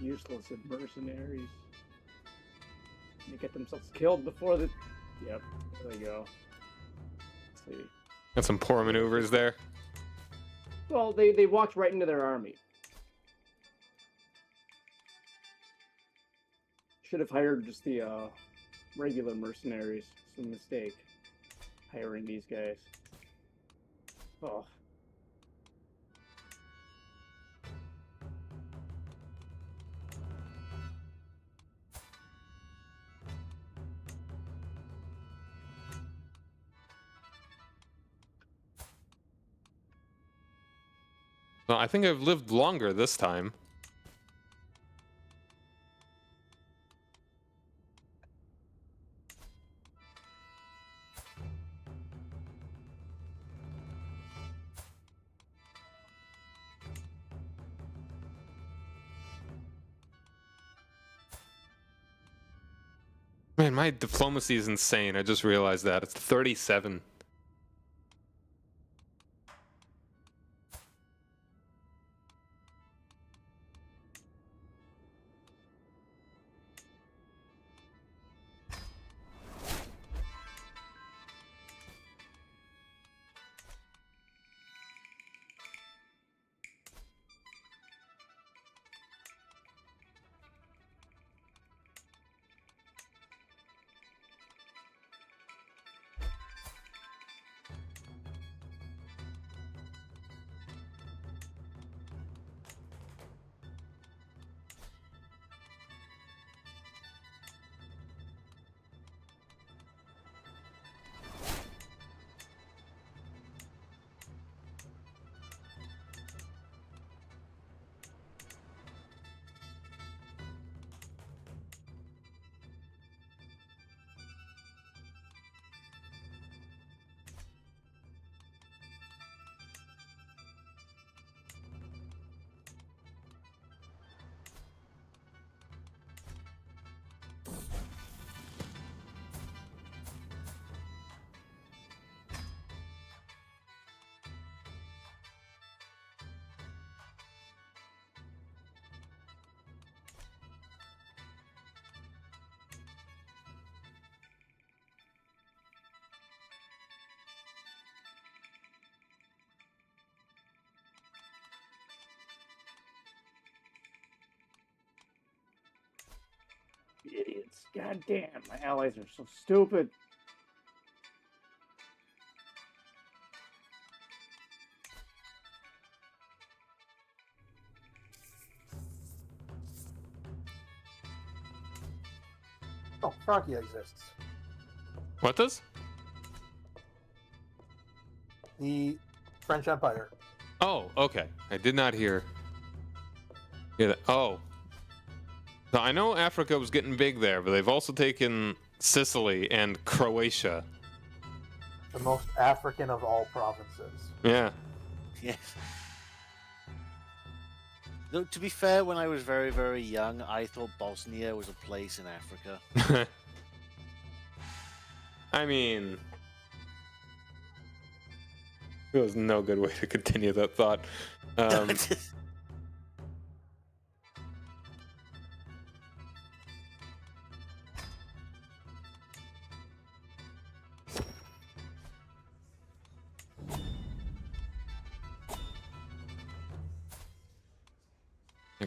Useless mercenaries. They get themselves killed before the. Yep, there they go. Let's see. Got some poor maneuvers there. Well, they walked right into their army. Should have hired just the regular mercenaries. It's a mistake. Hiring these guys. Oh. Well, I think I've lived longer this time. Man, my diplomacy is insane. I just realized that. It's 37. Idiots. God damn, my allies are so stupid. Oh, Francia exists. What does? The French Empire. Oh, okay. I did not hear. Yeah. Oh. So I know Africa was getting big there, but they've also taken Sicily and Croatia. The most African of all provinces. Yeah. Yeah. Though, to be fair, when I was very, very young, I thought Bosnia was a place in Africa. I mean, There was no good way to continue that thought. My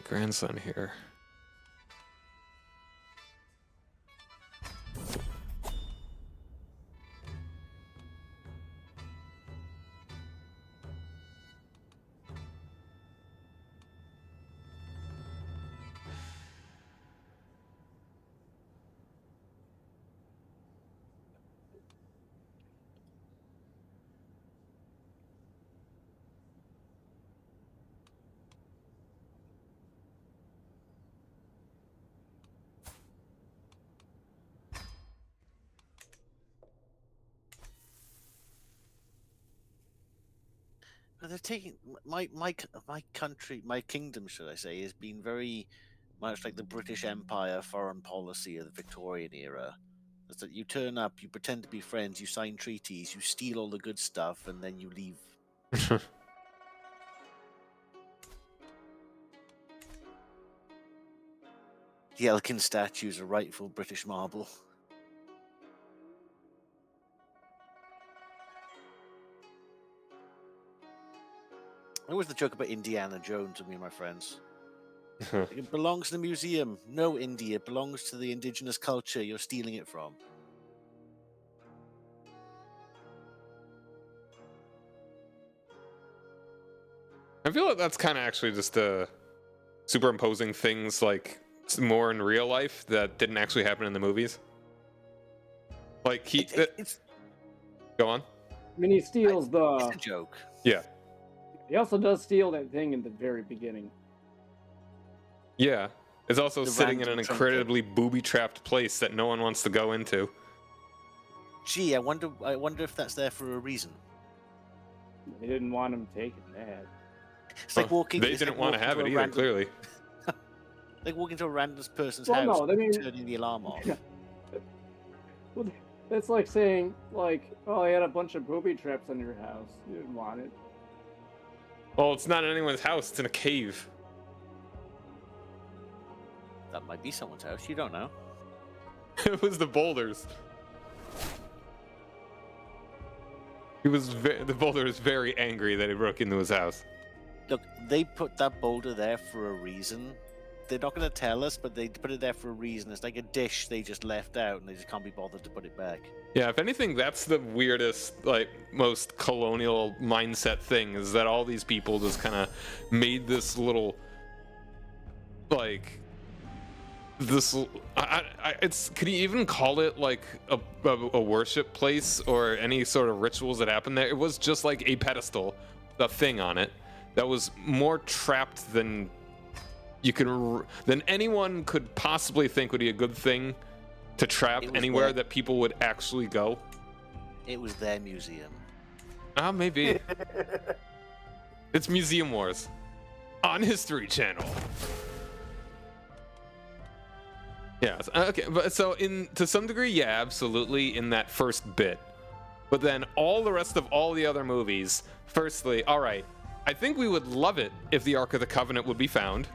grandson here. They're taking my country, my kingdom, should I say, has been very much like the British Empire foreign policy of the Victorian era. It's that you turn up, you pretend to be friends, you sign treaties, you steal all the good stuff, and then you leave. The Elkin statues are rightful British marble. What was the joke about Indiana Jones with me and my friends? Like, it belongs to the museum. No, India, it belongs to the indigenous culture you're stealing it from. I feel like that's kind of actually just superimposing things like more in real life that didn't actually happen in the movies. Like go on. I mean, he steals It's a joke. Yeah. He also does steal that thing in the very beginning. Yeah. It's also The sitting in an random incredibly booby-trapped place that no one wants to go into. Gee, I wonder if that's there for a reason. They didn't want him taking that. It's like walking. They it's didn't like want to walking have it a either, random- clearly. Like walking to a random person's Well, house, no, I mean- and turning the alarm off. Well, that's like saying, like, oh, I had a bunch of booby traps on your house. You didn't want it. Well, it's not in anyone's house. It's in a cave. That might be someone's house. You don't know. It was the boulders. The boulder is very angry that he broke into his house. Look, they put that boulder there for a reason. They're not going to tell us, but they put it there for a reason. It's like a dish they just left out, and they just can't be bothered to put it back. Yeah, if anything, that's the weirdest, like, most colonial mindset thing, is that all these people just kind of made this little, like, could you even call it, like, a worship place or any sort of rituals that happened there? It was just like a pedestal, a thing on it, that was more trapped than anyone could possibly think would be a good thing to trap anywhere that people would actually go. It was their museum. Maybe. It's Museum Wars on History Channel. Yeah. Okay. But so to some degree, yeah, absolutely, in that first bit. But then all the rest of all the other movies. Firstly, all right, I think we would love it if the Ark of the Covenant would be found.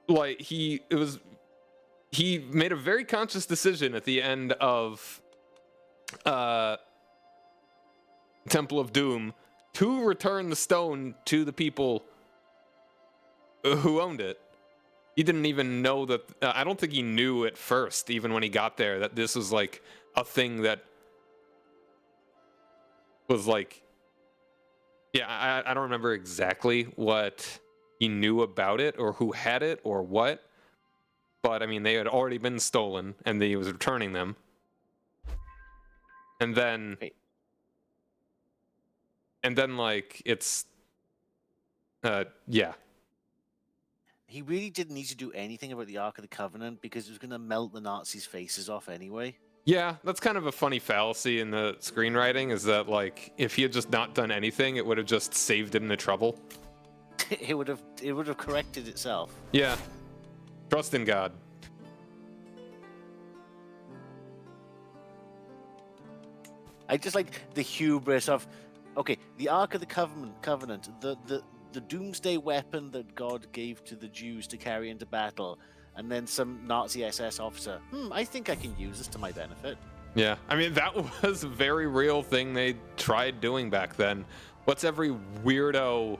Like he made a very conscious decision at the end of Temple of Doom to return the stone to the people who owned it. He didn't even know that. I don't think he knew at first, even when he got there, that this was like a thing that was like. Yeah, I don't remember exactly what he knew about it or who had it or what. But I mean, they had already been stolen and he was returning them. And then. Hey. And then, like, it's. Yeah. He really didn't need to do anything about the Ark of the Covenant because it was going to melt the Nazis' faces off anyway. Yeah, that's kind of a funny fallacy in the screenwriting, is that, like, if he had just not done anything, it would have just saved him the trouble. It would have corrected itself. Yeah. Trust in God. I just like the hubris of, okay, the Ark of the Covenant, the doomsday weapon that God gave to the Jews to carry into battle, and then some Nazi SS officer. I think I can use this to my benefit. Yeah, I mean, that was a very real thing they tried doing back then. What's every weirdo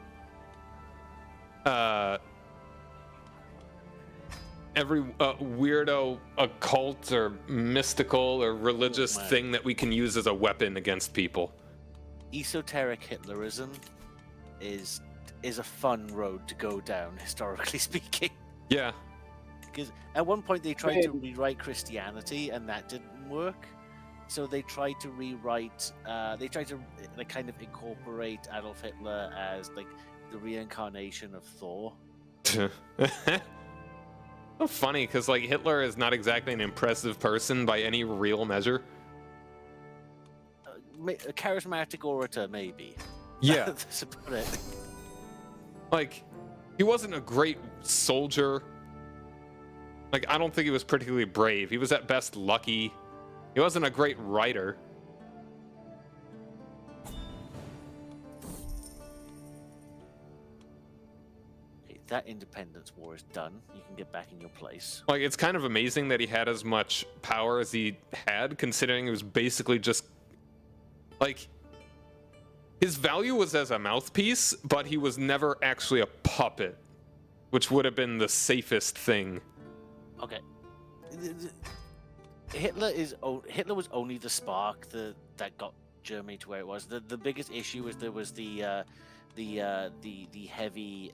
occult or mystical or religious thing that we can use as a weapon against people? Esoteric Hitlerism is a fun road to go down, historically speaking. Yeah. Because at one point they tried to rewrite Christianity, and that didn't work. So they tried to rewrite. They tried to like kind of incorporate Adolf Hitler as like the reincarnation of Thor. So funny, because like Hitler is not exactly an impressive person by any real measure. A charismatic orator, maybe. Yeah. That's about it. Like, he wasn't a great soldier. Like, I don't think he was particularly brave. He was at best lucky. He wasn't a great writer. Okay, that independence war is done. You can get back in your place. Like, it's kind of amazing that he had as much power as he had, considering it was basically just, like, his value was as a mouthpiece, but he was never actually a puppet, which would have been the safest thing. Okay. Hitler was only the spark that got Germany to where it was. The biggest issue is there was the heavy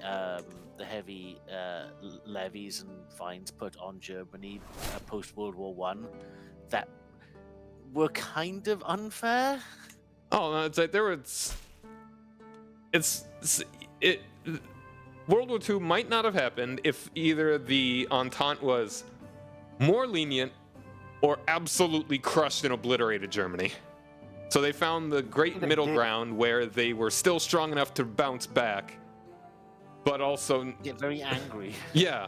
levies and fines put on Germany post World War One that were kind of unfair. Oh no, it's like World War II might not have happened if either the Entente was more lenient or absolutely crushed and obliterated Germany. So they found the great middle ground where they were still strong enough to bounce back, but also get very angry. Yeah.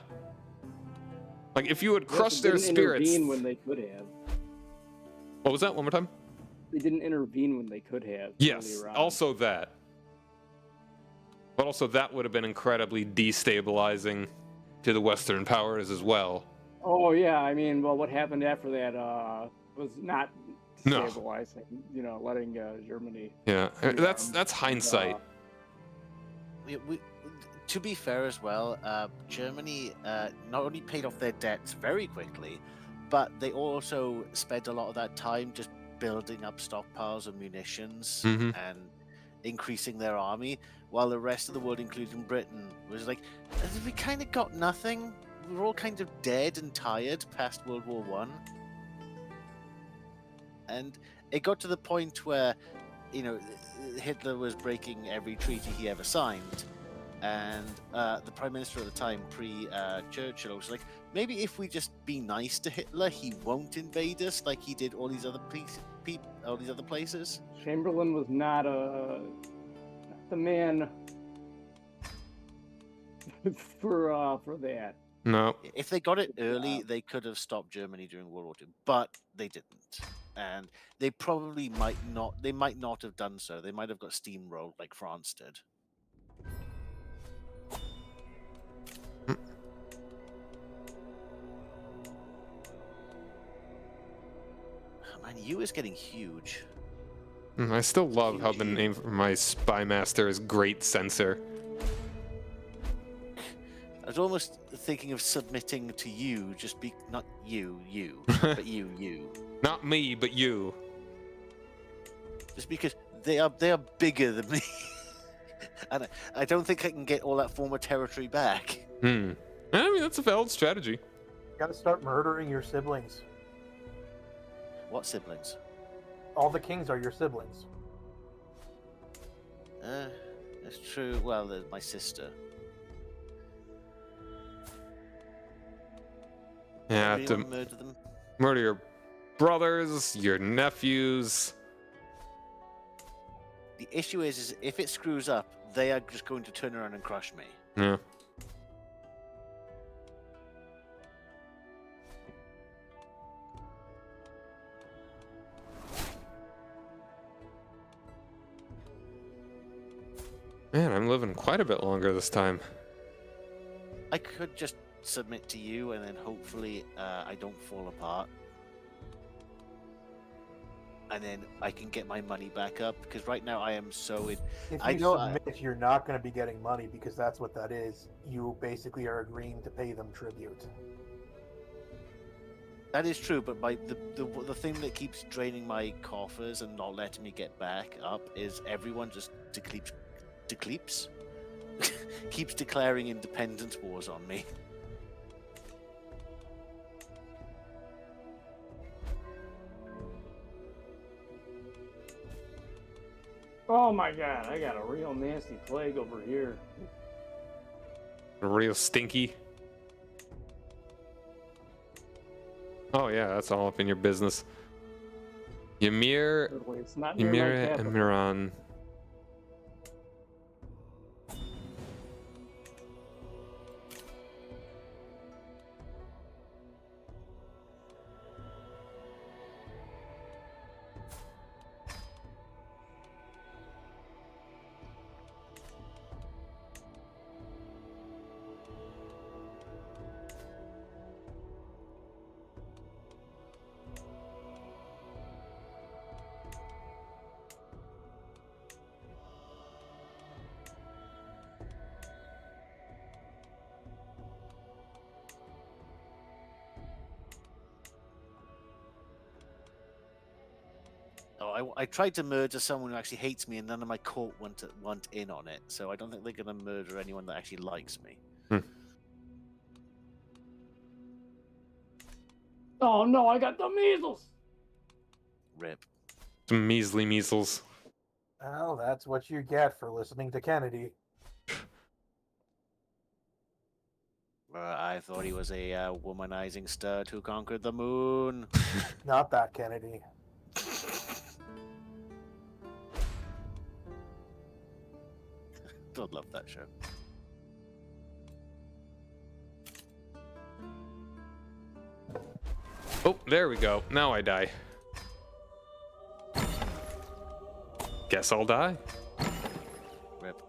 Like if you had crushed their spirits. Intervene when they could have. What was that? One more time? They didn't intervene when they could have. Yes, also that. But also that would have been incredibly destabilizing to the Western powers as well. Oh yeah, I mean, well, what happened after that was not destabilizing. No. You know, letting Germany. Yeah, that's hindsight. To be fair as well, Germany not only paid off their debts very quickly, but they also spent a lot of that time just building up stockpiles of munitions and increasing their army, while the rest of the world, including Britain, was like, we kind of got nothing. We're all kind of dead and tired past World War One. And it got to the point where, you know, Hitler was breaking every treaty he ever signed. And the Prime Minister at the time, pre-Churchill, was like, maybe if we just be nice to Hitler, he won't invade us like he did all these other places. Chamberlain was not the man for that. No. If they got it early, they could have stopped Germany during World War II, but they didn't. And they probably might not have done so. They might have got steamrolled like France did. Man, you is getting huge. I still love how the name for my spy master is Great Censor. I was almost thinking of submitting to you, not you, but you. Not me, but you. Just because they are bigger than me, and I don't think I can get all that former territory back. I mean, that's a valid strategy. You gotta start murdering your siblings. What siblings? All the kings are your siblings. That's true. Well, there's my sister. Yeah, really to murder them. Murder your brothers, your nephews. The issue is if it screws up, they are just going to turn around and crush me. Yeah. Man, I'm living quite a bit longer this time. I could just submit to you, and then hopefully I don't fall apart. And then I can get my money back up, because right now I am so in. If I you know submit, you're not going to be getting money because that's what that is. You basically are agreeing to pay them tribute. that is true, but the thing that keeps draining my coffers and not letting me get back up is everyone just decleeps keeps declaring independence wars on me. Oh my god, I got a real nasty plague over here. Real stinky. Oh yeah, that's all up in your business. Ymir, It's not near my Ymir, capital. Emiron. Oh, I tried to murder someone who actually hates me, and none of my court want in on it. So I don't think they're gonna murder anyone that actually likes me. Oh no, I got the measles! Rip. Some measly measles. Well, that's what you get for listening to Kennedy. I thought he was a womanizing stud who conquered the moon. Not that Kennedy. Don't love that show. Oh, there we go. Now I die. Guess I'll die. Rip.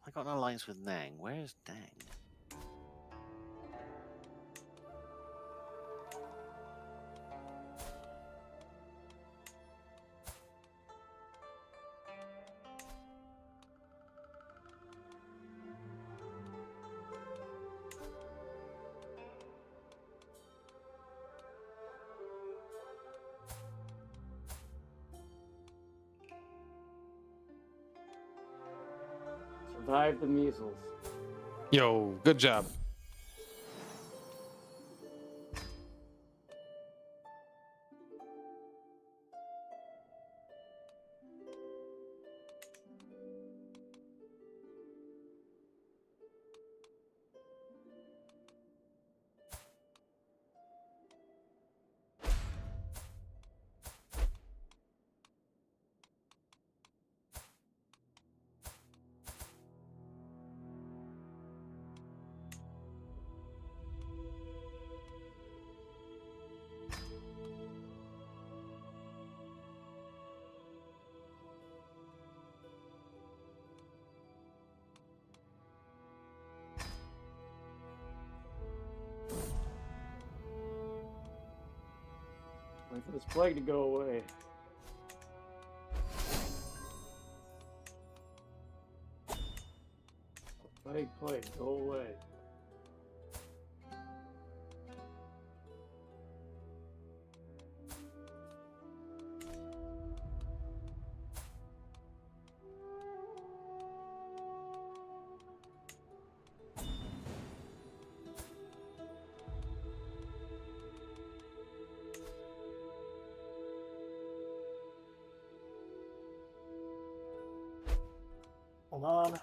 I got an alliance with Nang. Where's Nang? Survived the measles. Yo, good job. Wait for this plague to go away. Plague, go away. Hold on.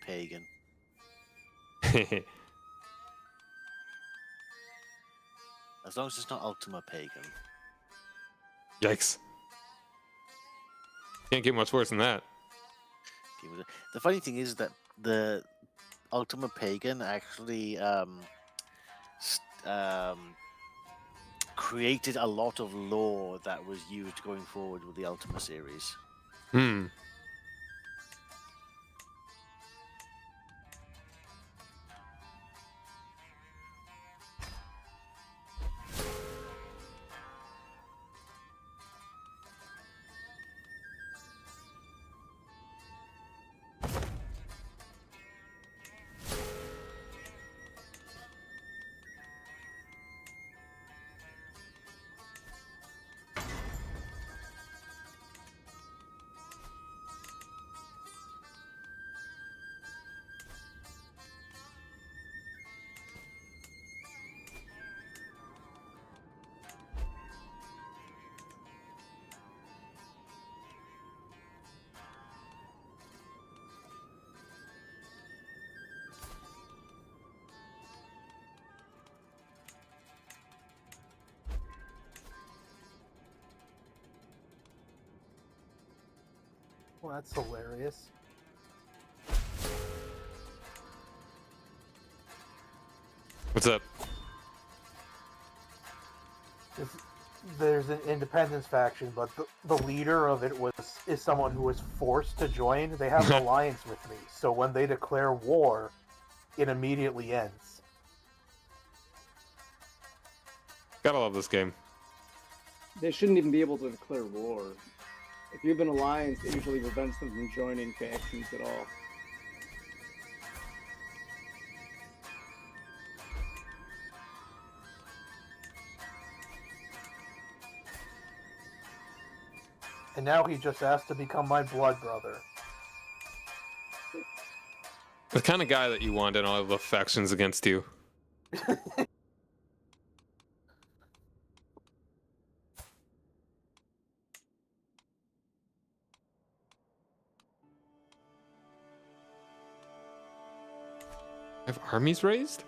Pagan. As long as it's not Ultima Pagan. Yikes. Can't get much worse than that. The funny thing is that the Ultima Pagan actually created a lot of lore that was used going forward with the Ultima series. Hmm. Well, that's hilarious. What's up? There's an independence faction, but the leader of it is someone who was forced to join. They have an alliance with me, so when they declare war, it immediately ends. Gotta love this game. They shouldn't even be able to declare war. If you have an alliance, it usually prevents them from joining factions at all. And now he just asked to become my blood brother. The kind of guy that you want in all of the factions against you. Have armies raised?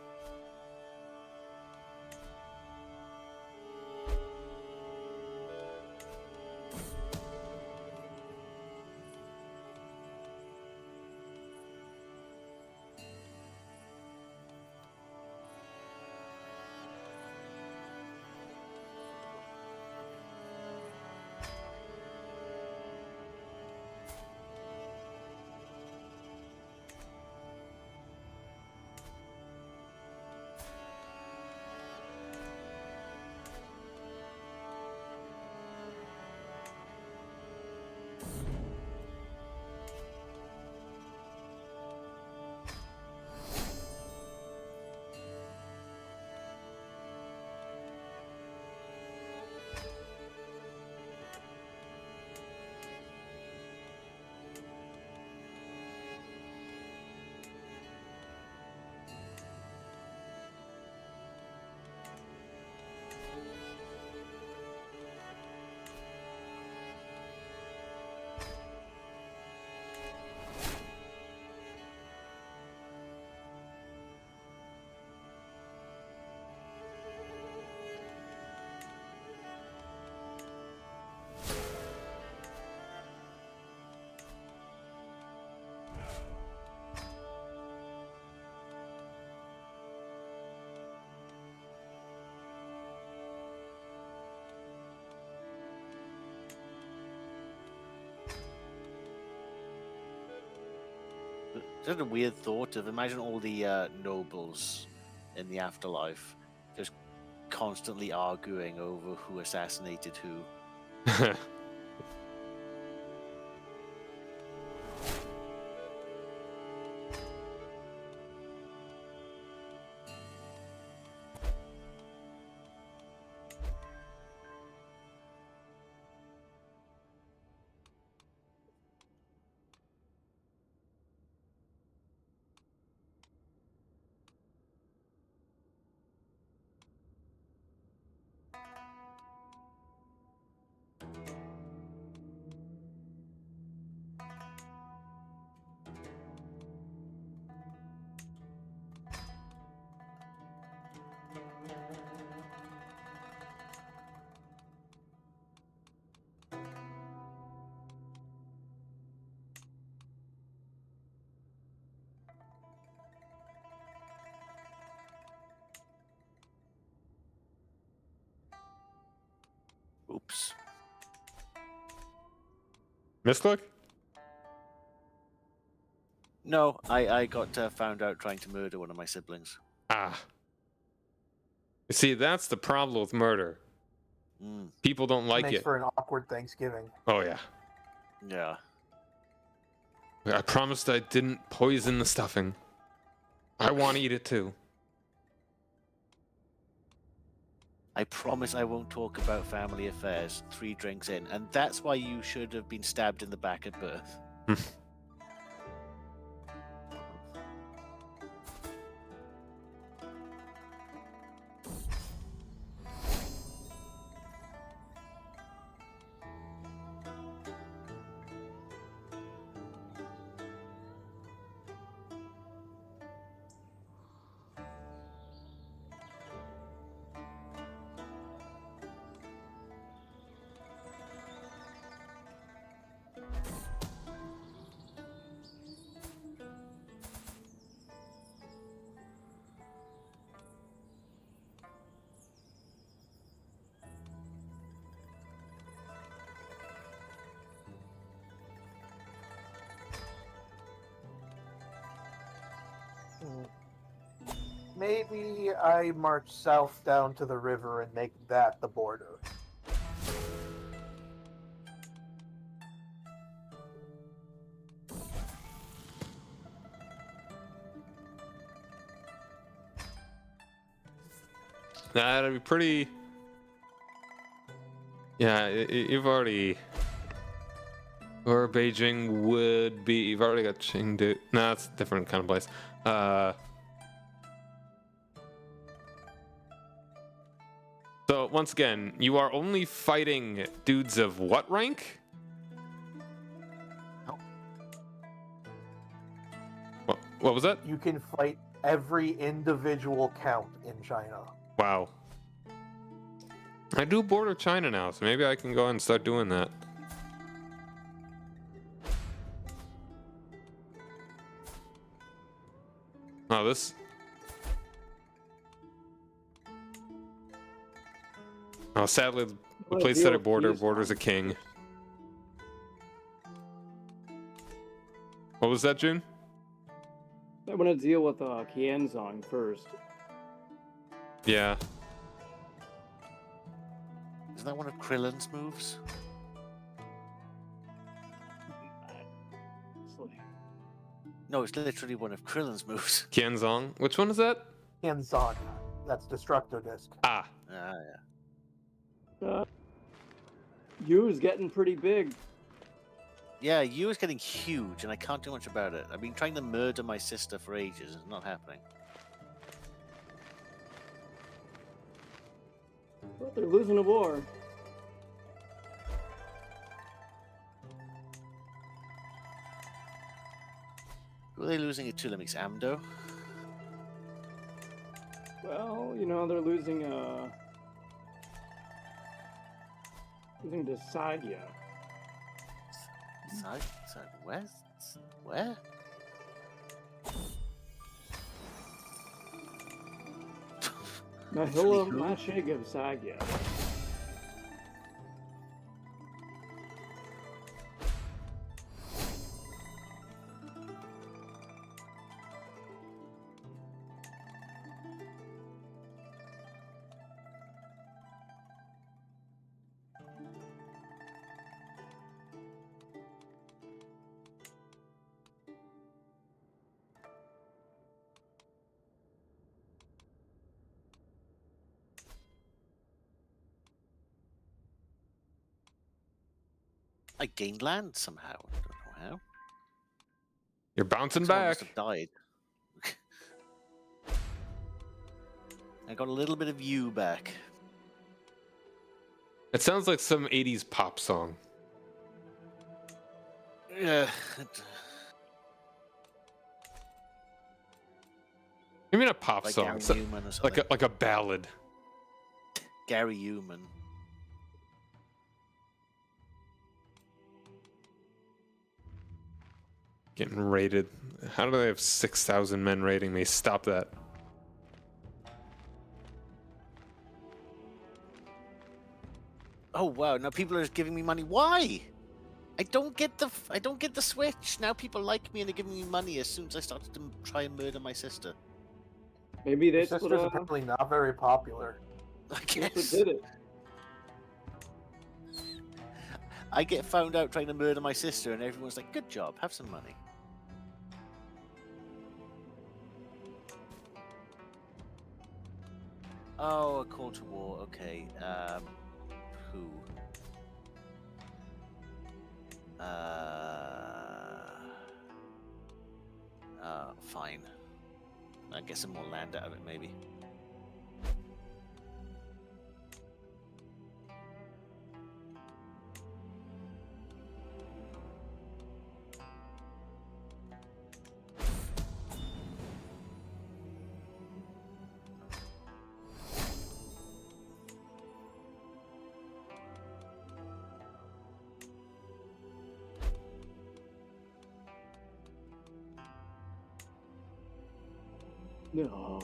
Just a weird thought of imagine all the nobles in the afterlife just constantly arguing over who assassinated who. Oops. Misclick? No, I got found out trying to murder one of my siblings. Ah. You see, that's the problem with murder. Mm, People don't like Makes it. for an awkward Thanksgiving. Oh, yeah. yeah. I promised I didn't poison the stuffing. I want to eat it too. I promise I won't talk about family affairs 3 drinks in, and that's why you should have been stabbed in the back at birth. Maybe I march south down to the river and make that the border. That'd be pretty... Yeah, you've already... Or Beijing would be... You've already got Chengdu. No, that's a different kind of place. So, once again, you are only fighting dudes of what rank? Oh. What was that? You can fight every individual count in China. Wow. I do border China now, so maybe I can go and start doing that. Oh, this... Oh, sadly, the place that I borders a king. What was that, June? I want to deal with Qianzong first. Yeah. Isn't that one of Krillin's moves? No, it's literally one of Krillin's moves. Qianzong? Which one is that? Hands-on. That's Destructo Disc. Ah. Ah, yeah. Yu's getting pretty big. Yeah, you is getting huge, and I can't do much about it. I've been trying to murder my sister for ages. It's not happening. Well, they're losing a war. Who are they losing it to? That makes Amdo. Well, you know, they're losing to Sagya. West? Where? Mahila Mashig of Sagya. I gained land somehow. I don't know how. You're bouncing Someone back. must have died. I got a little bit of you back. It sounds like some 80s pop song. Yeah. You mean a pop Like song? Gary It's Newman or something. like a ballad. Gary Newman. Getting raided. How do they have 6,000 men raiding me? Stop that. Oh wow! Now people are giving me money. Why? I don't get the switch. Now people like me and they're giving me money as soon as I started to try and murder my sister. Maybe Your that's what sister's apparently not very popular. I that's what guess did it. I get found out trying to murder my sister, and everyone's like, "Good job, have some money." Oh, a call to war. Okay. Who? Fine. I'll get some more land out of it, maybe. No.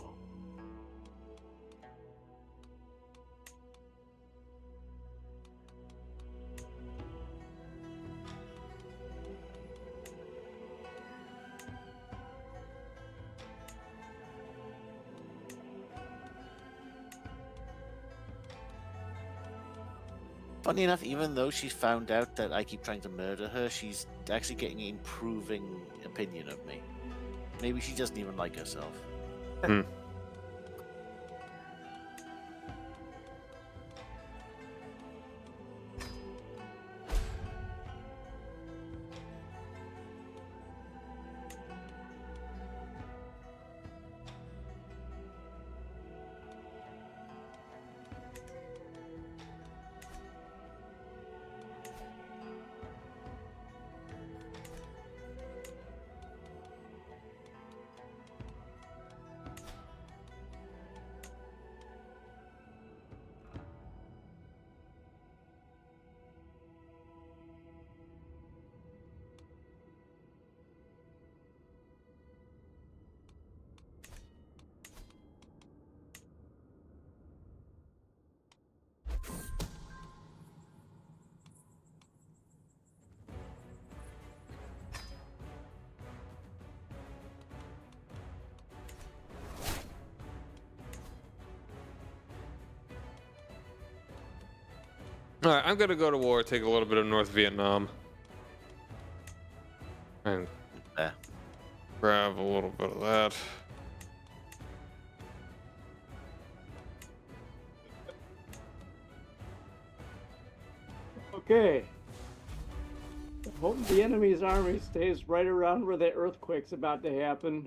Funny enough, even though she's found out that I keep trying to murder her, she's actually getting an improving opinion of me. Maybe she doesn't even like herself. Hmm. All right, I'm gonna go to war, take a little bit of North Vietnam, and Yeah. grab a little bit of that. Okay. Hope the enemy's army stays right around where the earthquake's about to happen.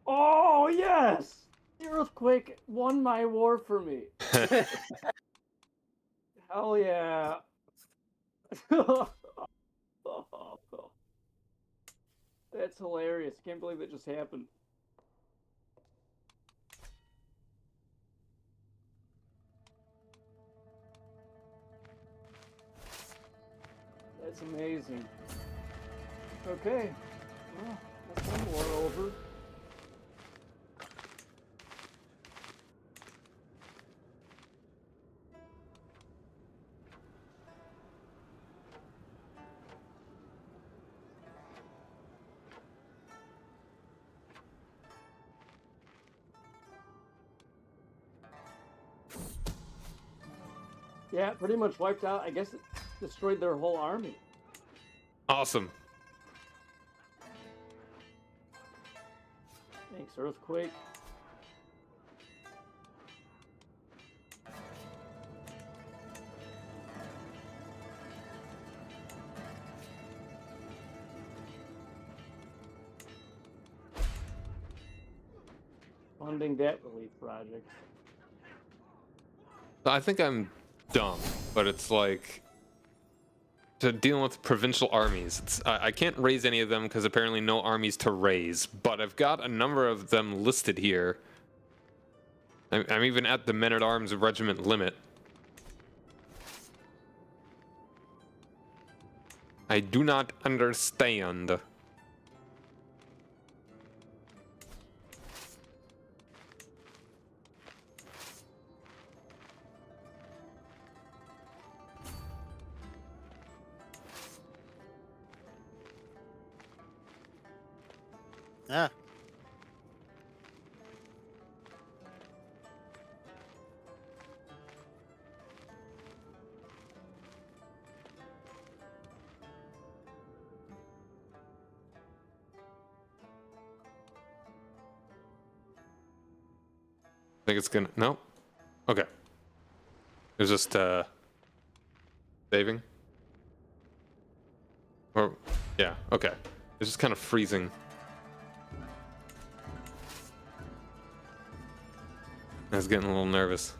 Oh, yes! The earthquake won my war for me. Hell yeah. That's hilarious. Can't believe that just happened. That's amazing. Okay. Well, that's one war over. Yeah, pretty much wiped out. I guess it destroyed their whole army. Awesome. Thanks, Earthquake. Funding that relief project. I think I'm dumb, but it's like to dealing with provincial armies. I can't raise any of them because apparently no armies to raise. But I've got a number of them listed here. I'm even at the men-at-arms regiment limit. I do not understand. Ah. I think it's gonna... No? Okay. It was just, saving? Or... Yeah, okay. It's just kind of freezing. I was getting a little nervous.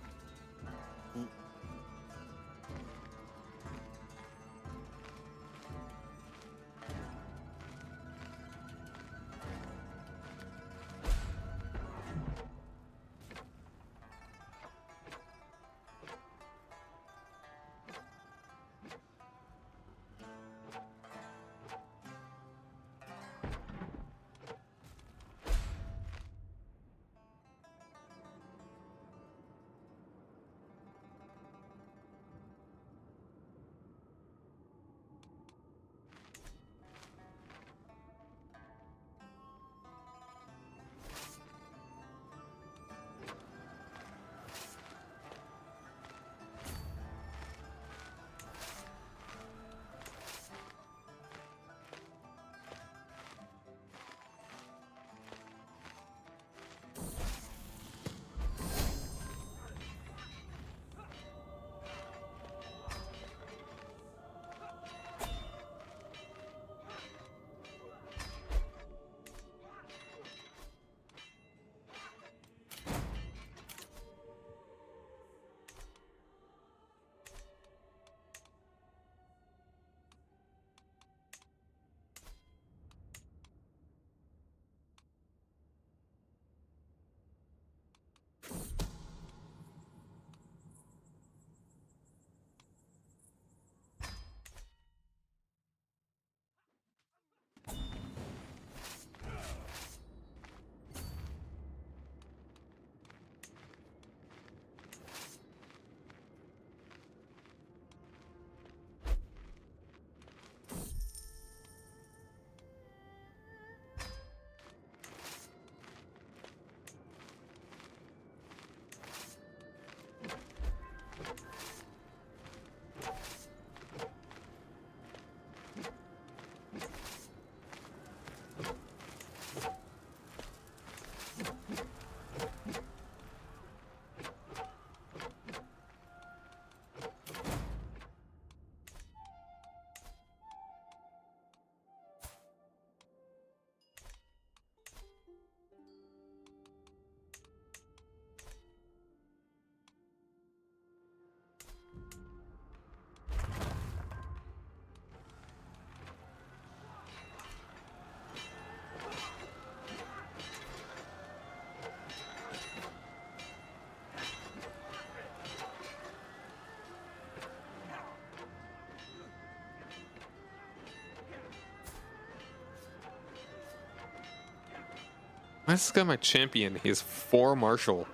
Why is this guy my champion? He has 4 martial.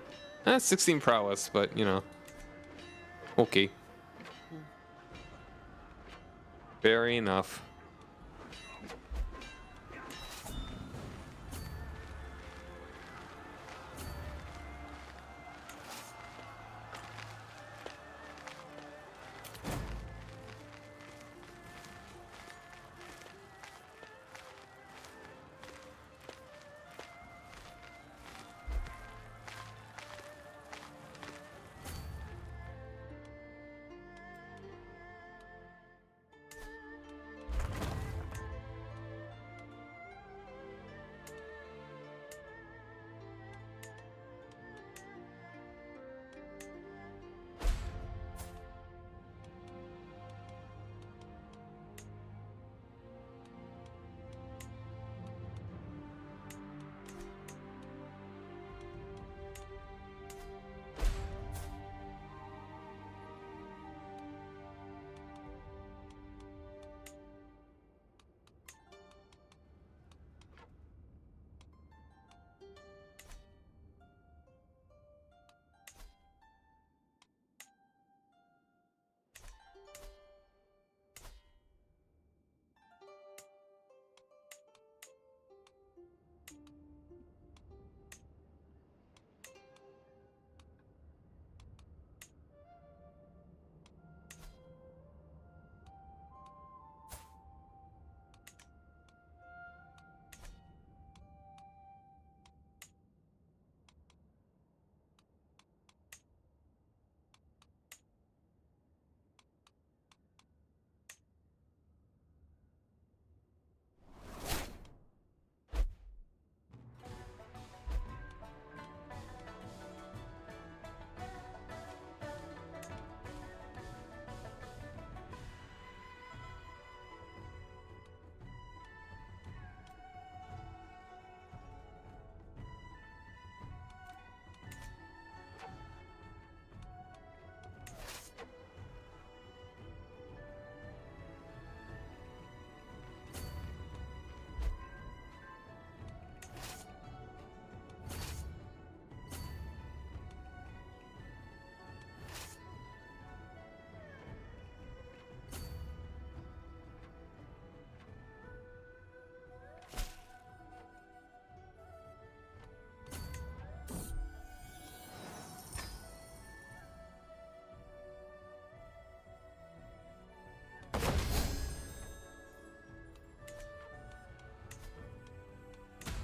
16 prowess, but you know. Okay. Fair enough.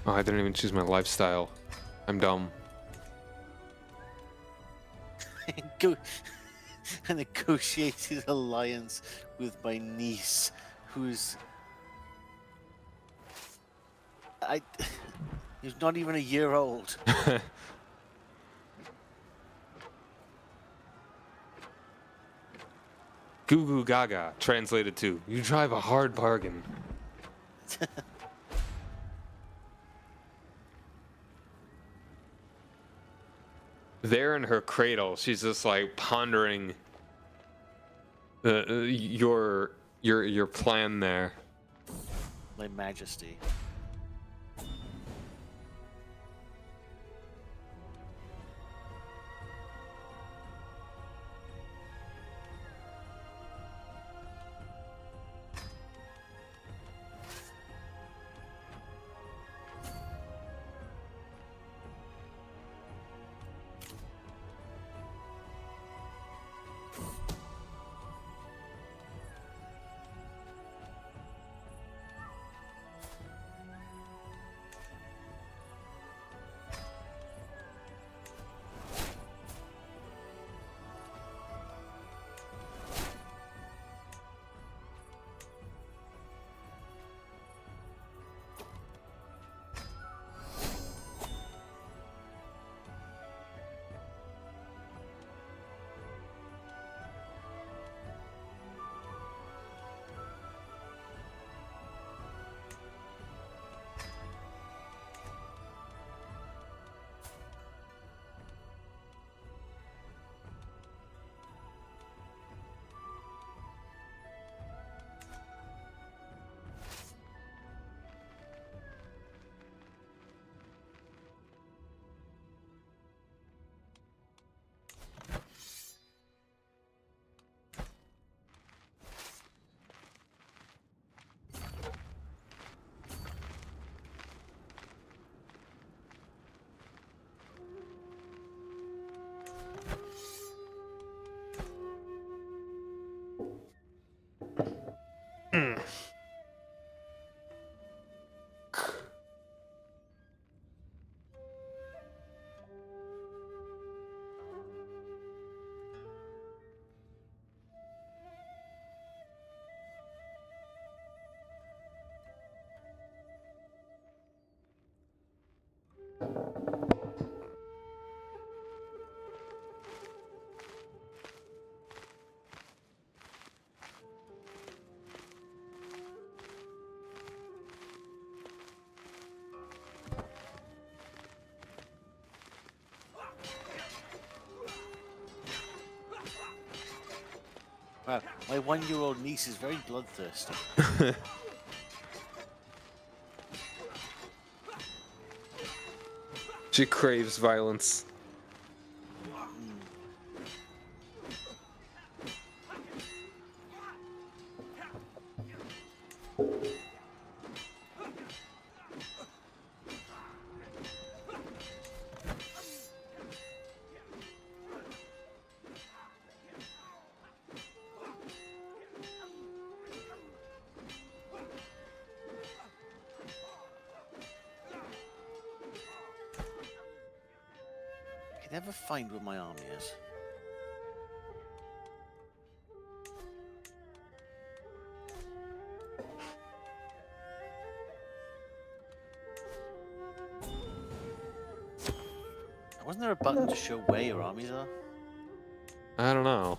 Oh, I didn't even choose my lifestyle. I'm dumb. Go a negotiated alliance with my niece, who's who's not even a year old. Goo goo gaga, translated to, you drive a hard bargain. There in her cradle, she's just like pondering your plan there. My majesty. Wow, my 1-year-old niece is very bloodthirsty. She craves violence. I can never find where my army is. Wasn't there a button to show where your armies are? I don't know.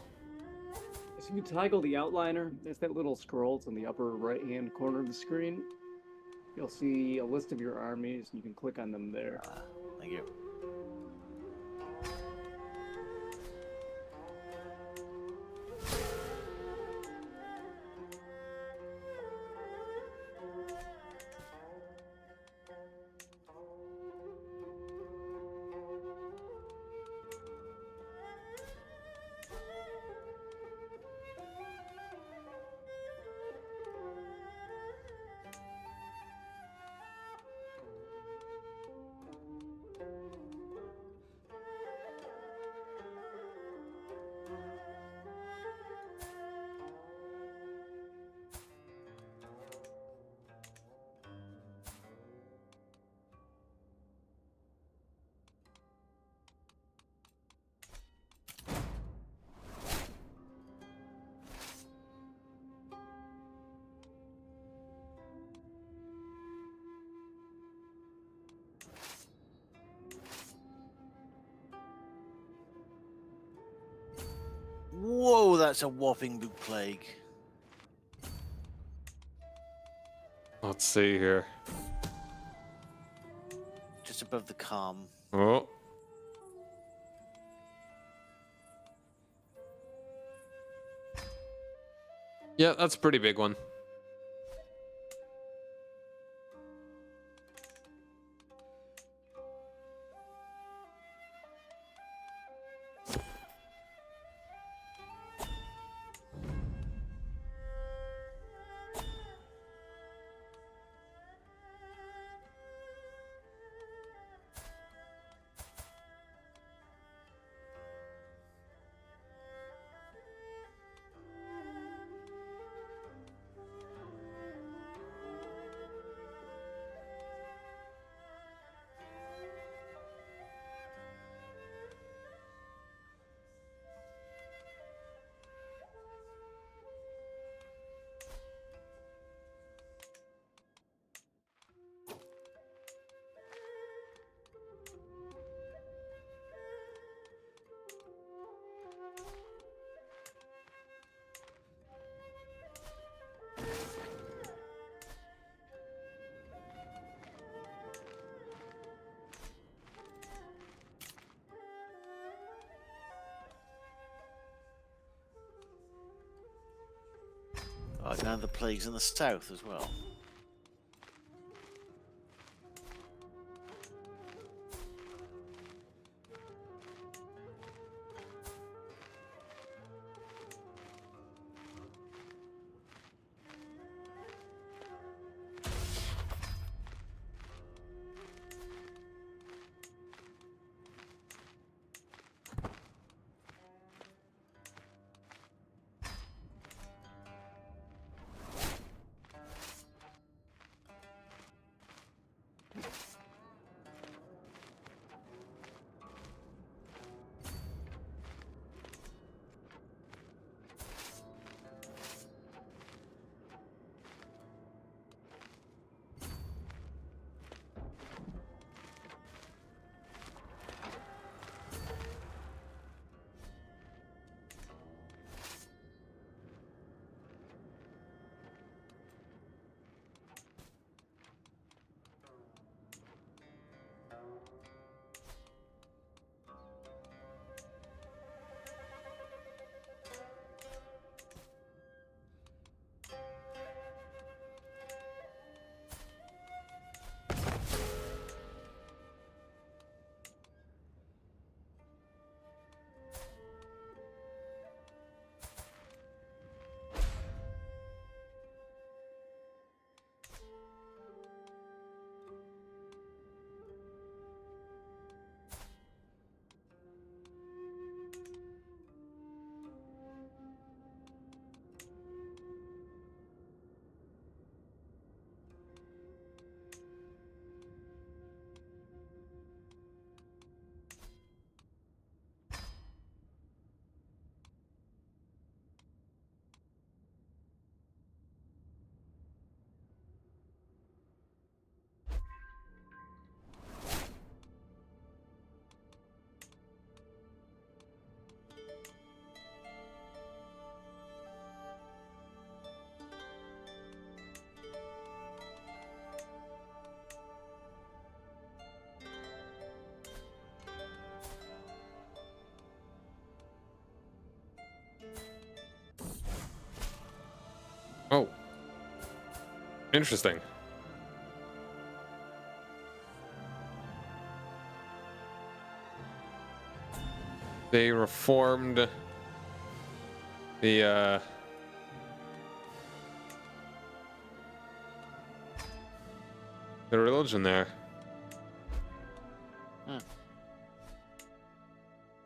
So you toggle the outliner. There's that little scroll. It's in the upper right-hand corner of the screen. You'll see a list of your armies, and you can click on them there. Thank you. Whoa, that's a whopping big plague. Let's see here. Just above the calm. Oh. Yeah, that's a pretty big one. Oh, now the plague's in the south as well. Oh. Interesting. They reformed the religion there.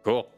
Cool.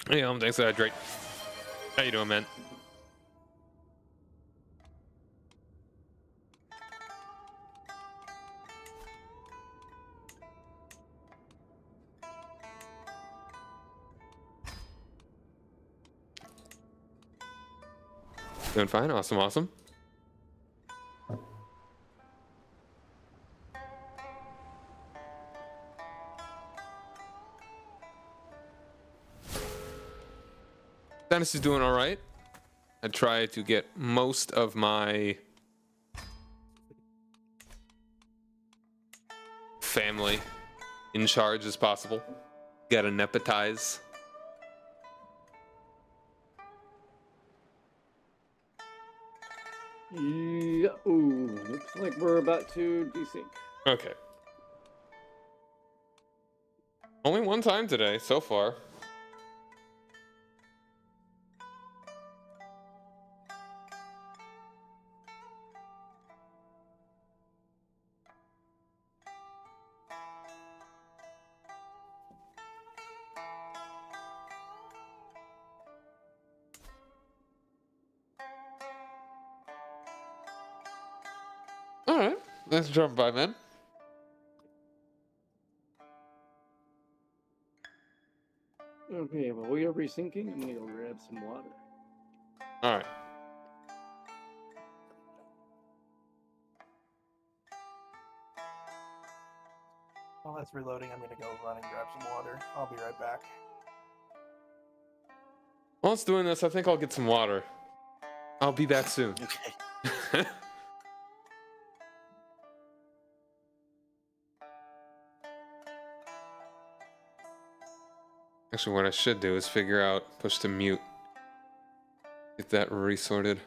Hey, thanks for that, Drake. How you doing, man? Doing fine. Awesome, awesome. Dennis is doing all right. I try to get most of my family in charge as possible. Gotta nepotize. Yeah. Ooh, looks like we're about to desync. Okay. Only one time today so far. All right, let's jump by, man. Okay, well, we are resyncing. I'm gonna go grab some water. All right. While that's reloading, I'm gonna go run and grab some water. I'll be right back. While it's doing this, I think I'll get some water. I'll be back soon. Okay. Actually, what I should do is figure out, push to mute. Get that resorted.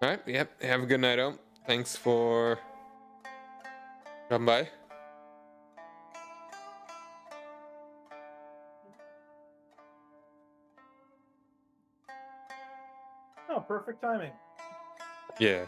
All right, yep. Have a good night out. Thanks for dropping by. Oh, perfect timing. Yeah.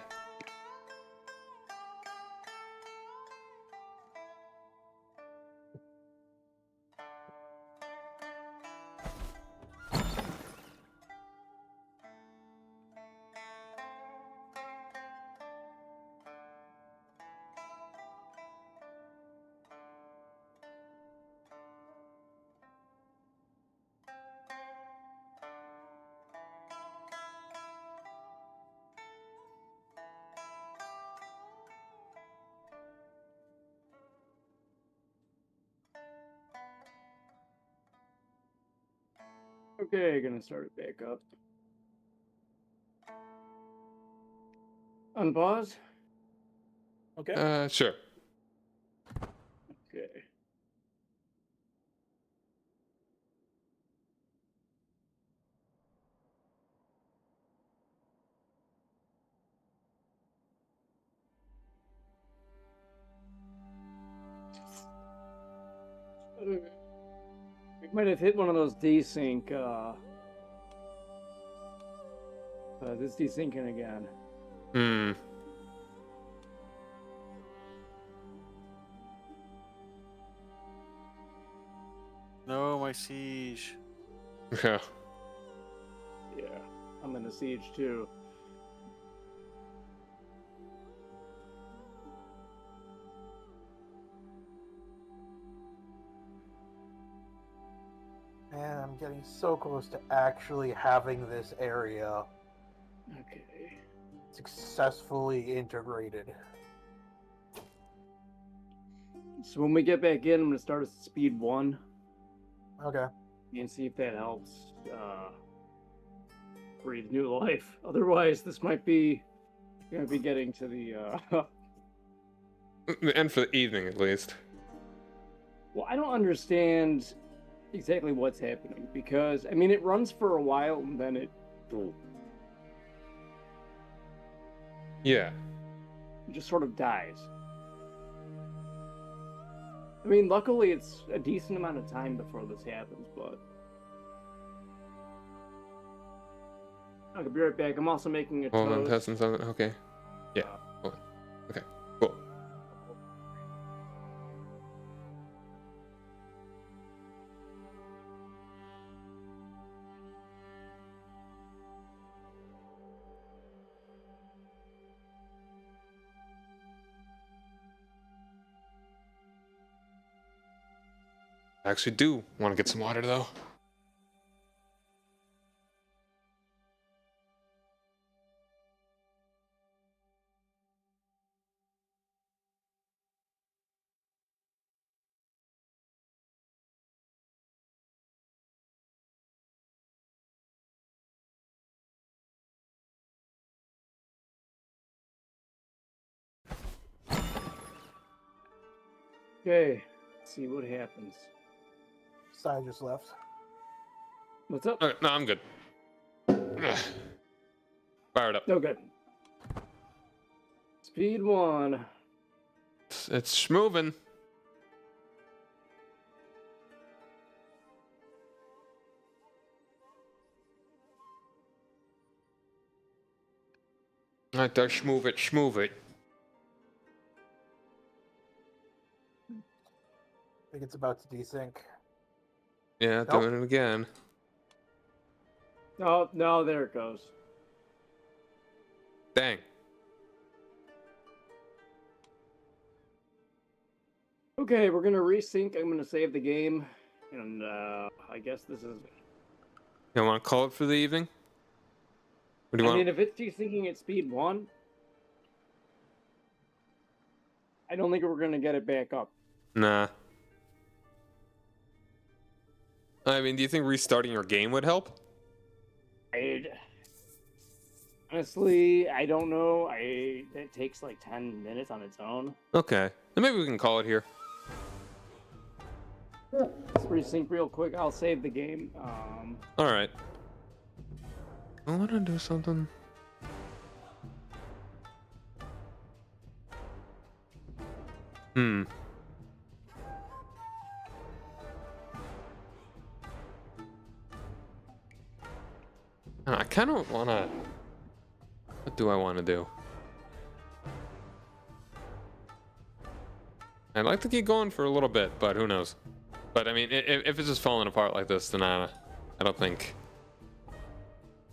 Okay, gonna start it back up. Unpause. Okay. Sure. Okay. We might have hit one of those desync. It's desyncing again. Hmm. No, my siege. Yeah. Yeah, I'm in the siege too. Man, I'm getting so close to actually having this area Okay. successfully integrated. So when we get back in, I'm gonna start at speed 1 Okay. and see if that helps breathe new life. Otherwise, this might be gonna be getting to the And for the evening, at least. Well, I don't understand exactly what's happening because I mean it runs for a while and then it Yeah. just sort of dies. I mean, luckily it's a decent amount of time before this happens, but I'll be right back. I'm also making a Hold on, toast. testing something. Okay. Yeah. Hold on. Okay. Cool. I actually do want to get some water, though. Okay, let's see what happens. Sai just left. What's up? Okay, no, I'm good. Ugh. Fire it up. No good. Speed 1. It's moving. Right there, schmoove it, schmoove it. I think it's about to desync. Yeah, Nope. doing it again. Oh, no, there it goes. Dang. Okay, we're gonna resync. I'm gonna save the game, and I guess this is. You want to call it for the evening? What do you I want? mean, if it's desyncing at speed 1, I don't think we're gonna get it back up. Nah. I mean, do you think restarting your game would help? Honestly, I don't know. It takes like 10 minutes on its own. Okay. Then maybe we can call it here. Let's resync real quick. I'll save the game. Alright. I want to do something. I kind of want to... What do I want to do? I'd like to keep going for a little bit, but who knows? But I mean, if it's just falling apart like this, then I don't think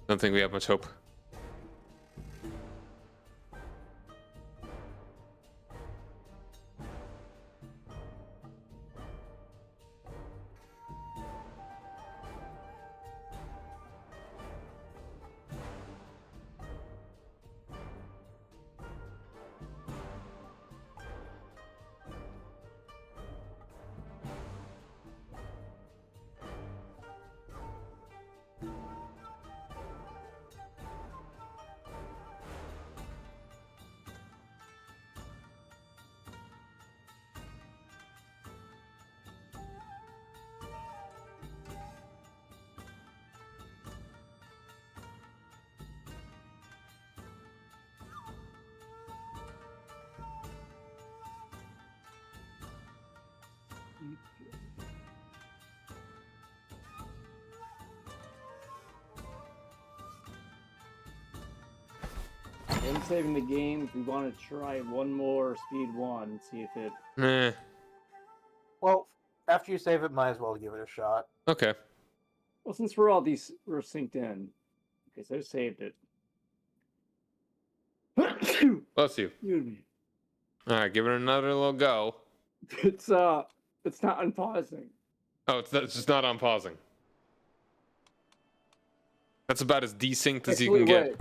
we have much hope. I'm saving the game. If we want to try one more speed 1, see if it. Eh. Well, after you save it, might as well give it a shot. Okay. Well, since we're synced in. Okay, so I saved it. Bless you. Excuse me. All right, give it another little go. It's not unpausing. Oh, it's just not on pausing. That's about as desynced as you can get. Wait.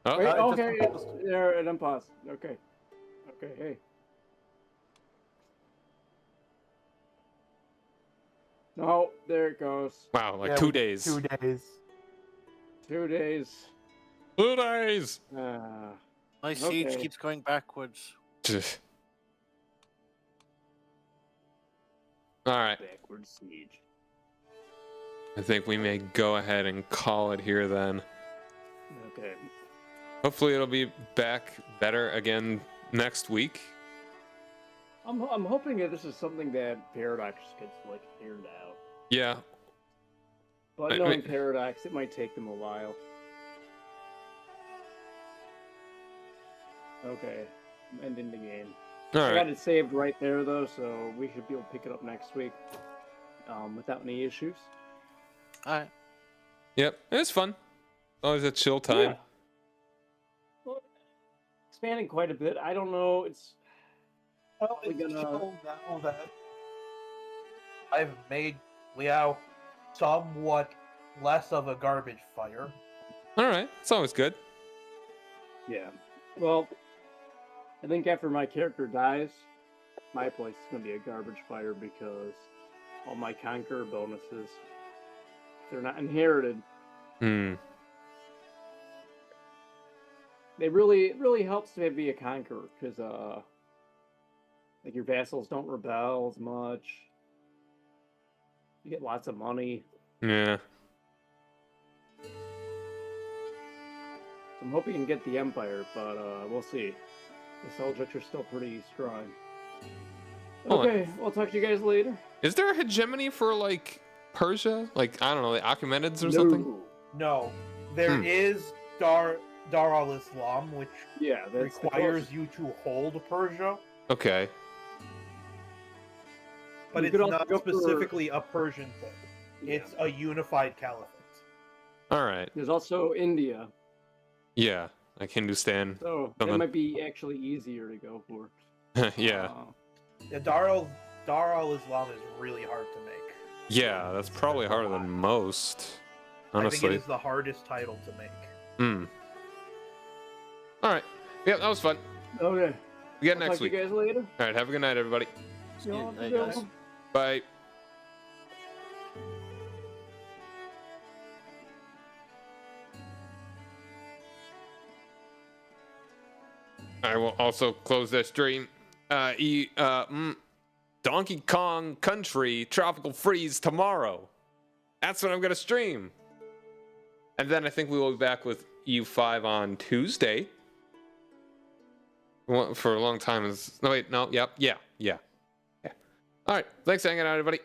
Oh, Wait, it okay, just- there it unpaused. Okay, hey. No, there it goes. wow, like Yeah, 2 days. 2 days. 2 days. 2 days. My siege Okay. keeps going backwards. All right. Backward siege. I think we may go ahead and call it here then. Okay. Hopefully it'll be back better again next week. I'm hoping that this is something that Paradox gets like aired out. Yeah. But knowing Paradox, it might take them a while. Okay, I'm ending the game. All I right. got it saved right there though, so we should be able to pick it up next week without any issues. All right. Yep. It's fun. Always a chill time. Yeah. Well, expanding quite a bit. I don't know. It's Well, We're it's gonna- chill now that I've made Liao somewhat less of a garbage fire. All right. It's always good. yeah. Well, I think after my character dies, my place is gonna be a garbage fire because all my conquer bonuses, if they're not inherited, Hmm. it really helps to be a conqueror because like your vassals don't rebel as much. You get lots of money. Yeah. So I'm hoping you can get the empire, but we'll see. The Seljuks are still pretty strong. Hold on. Okay, I'll talk to you guys later. Is there a hegemony for like Persia? Like I don't know, the Achaemenids or something? No, there is Dar al-Islam, which Yeah, that's requires you to hold Persia, Okay. but You it's could also not go for- specifically a Persian thing. It's a unified caliphate. All right. There's also India, Yeah. Like Hindustan. so that Something. might be actually easier to go for. Yeah. Yeah, Dar al-Islam is really hard to make. Yeah. That's probably harder than most. I think Honestly. it is the hardest title to make. Hmm. All right. Yeah, that was fun. Okay, We get I'll next talk to week. you guys later. All right. Have a good night, everybody. You know, Hey, go. guys. Bye. I will also close this stream. Donkey Kong Country Tropical Freeze tomorrow. That's what I'm gonna stream. And then I think we will be back with EU5 on Tuesday. For a long time. No, wait, no, yep, yeah. All right, thanks for hanging out, everybody.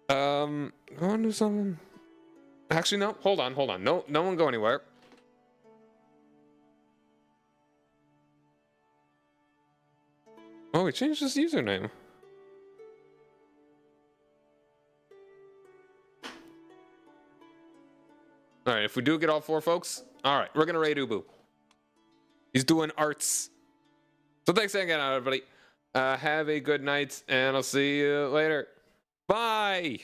Go on do something. Actually, no, hold on. No one go anywhere. Oh, we changed his username. All right, if we do get all 4 folks, all right, we're gonna raid Ubu. He's doing arts. So thanks again, everybody. Have a good night, and I'll see you later. Bye.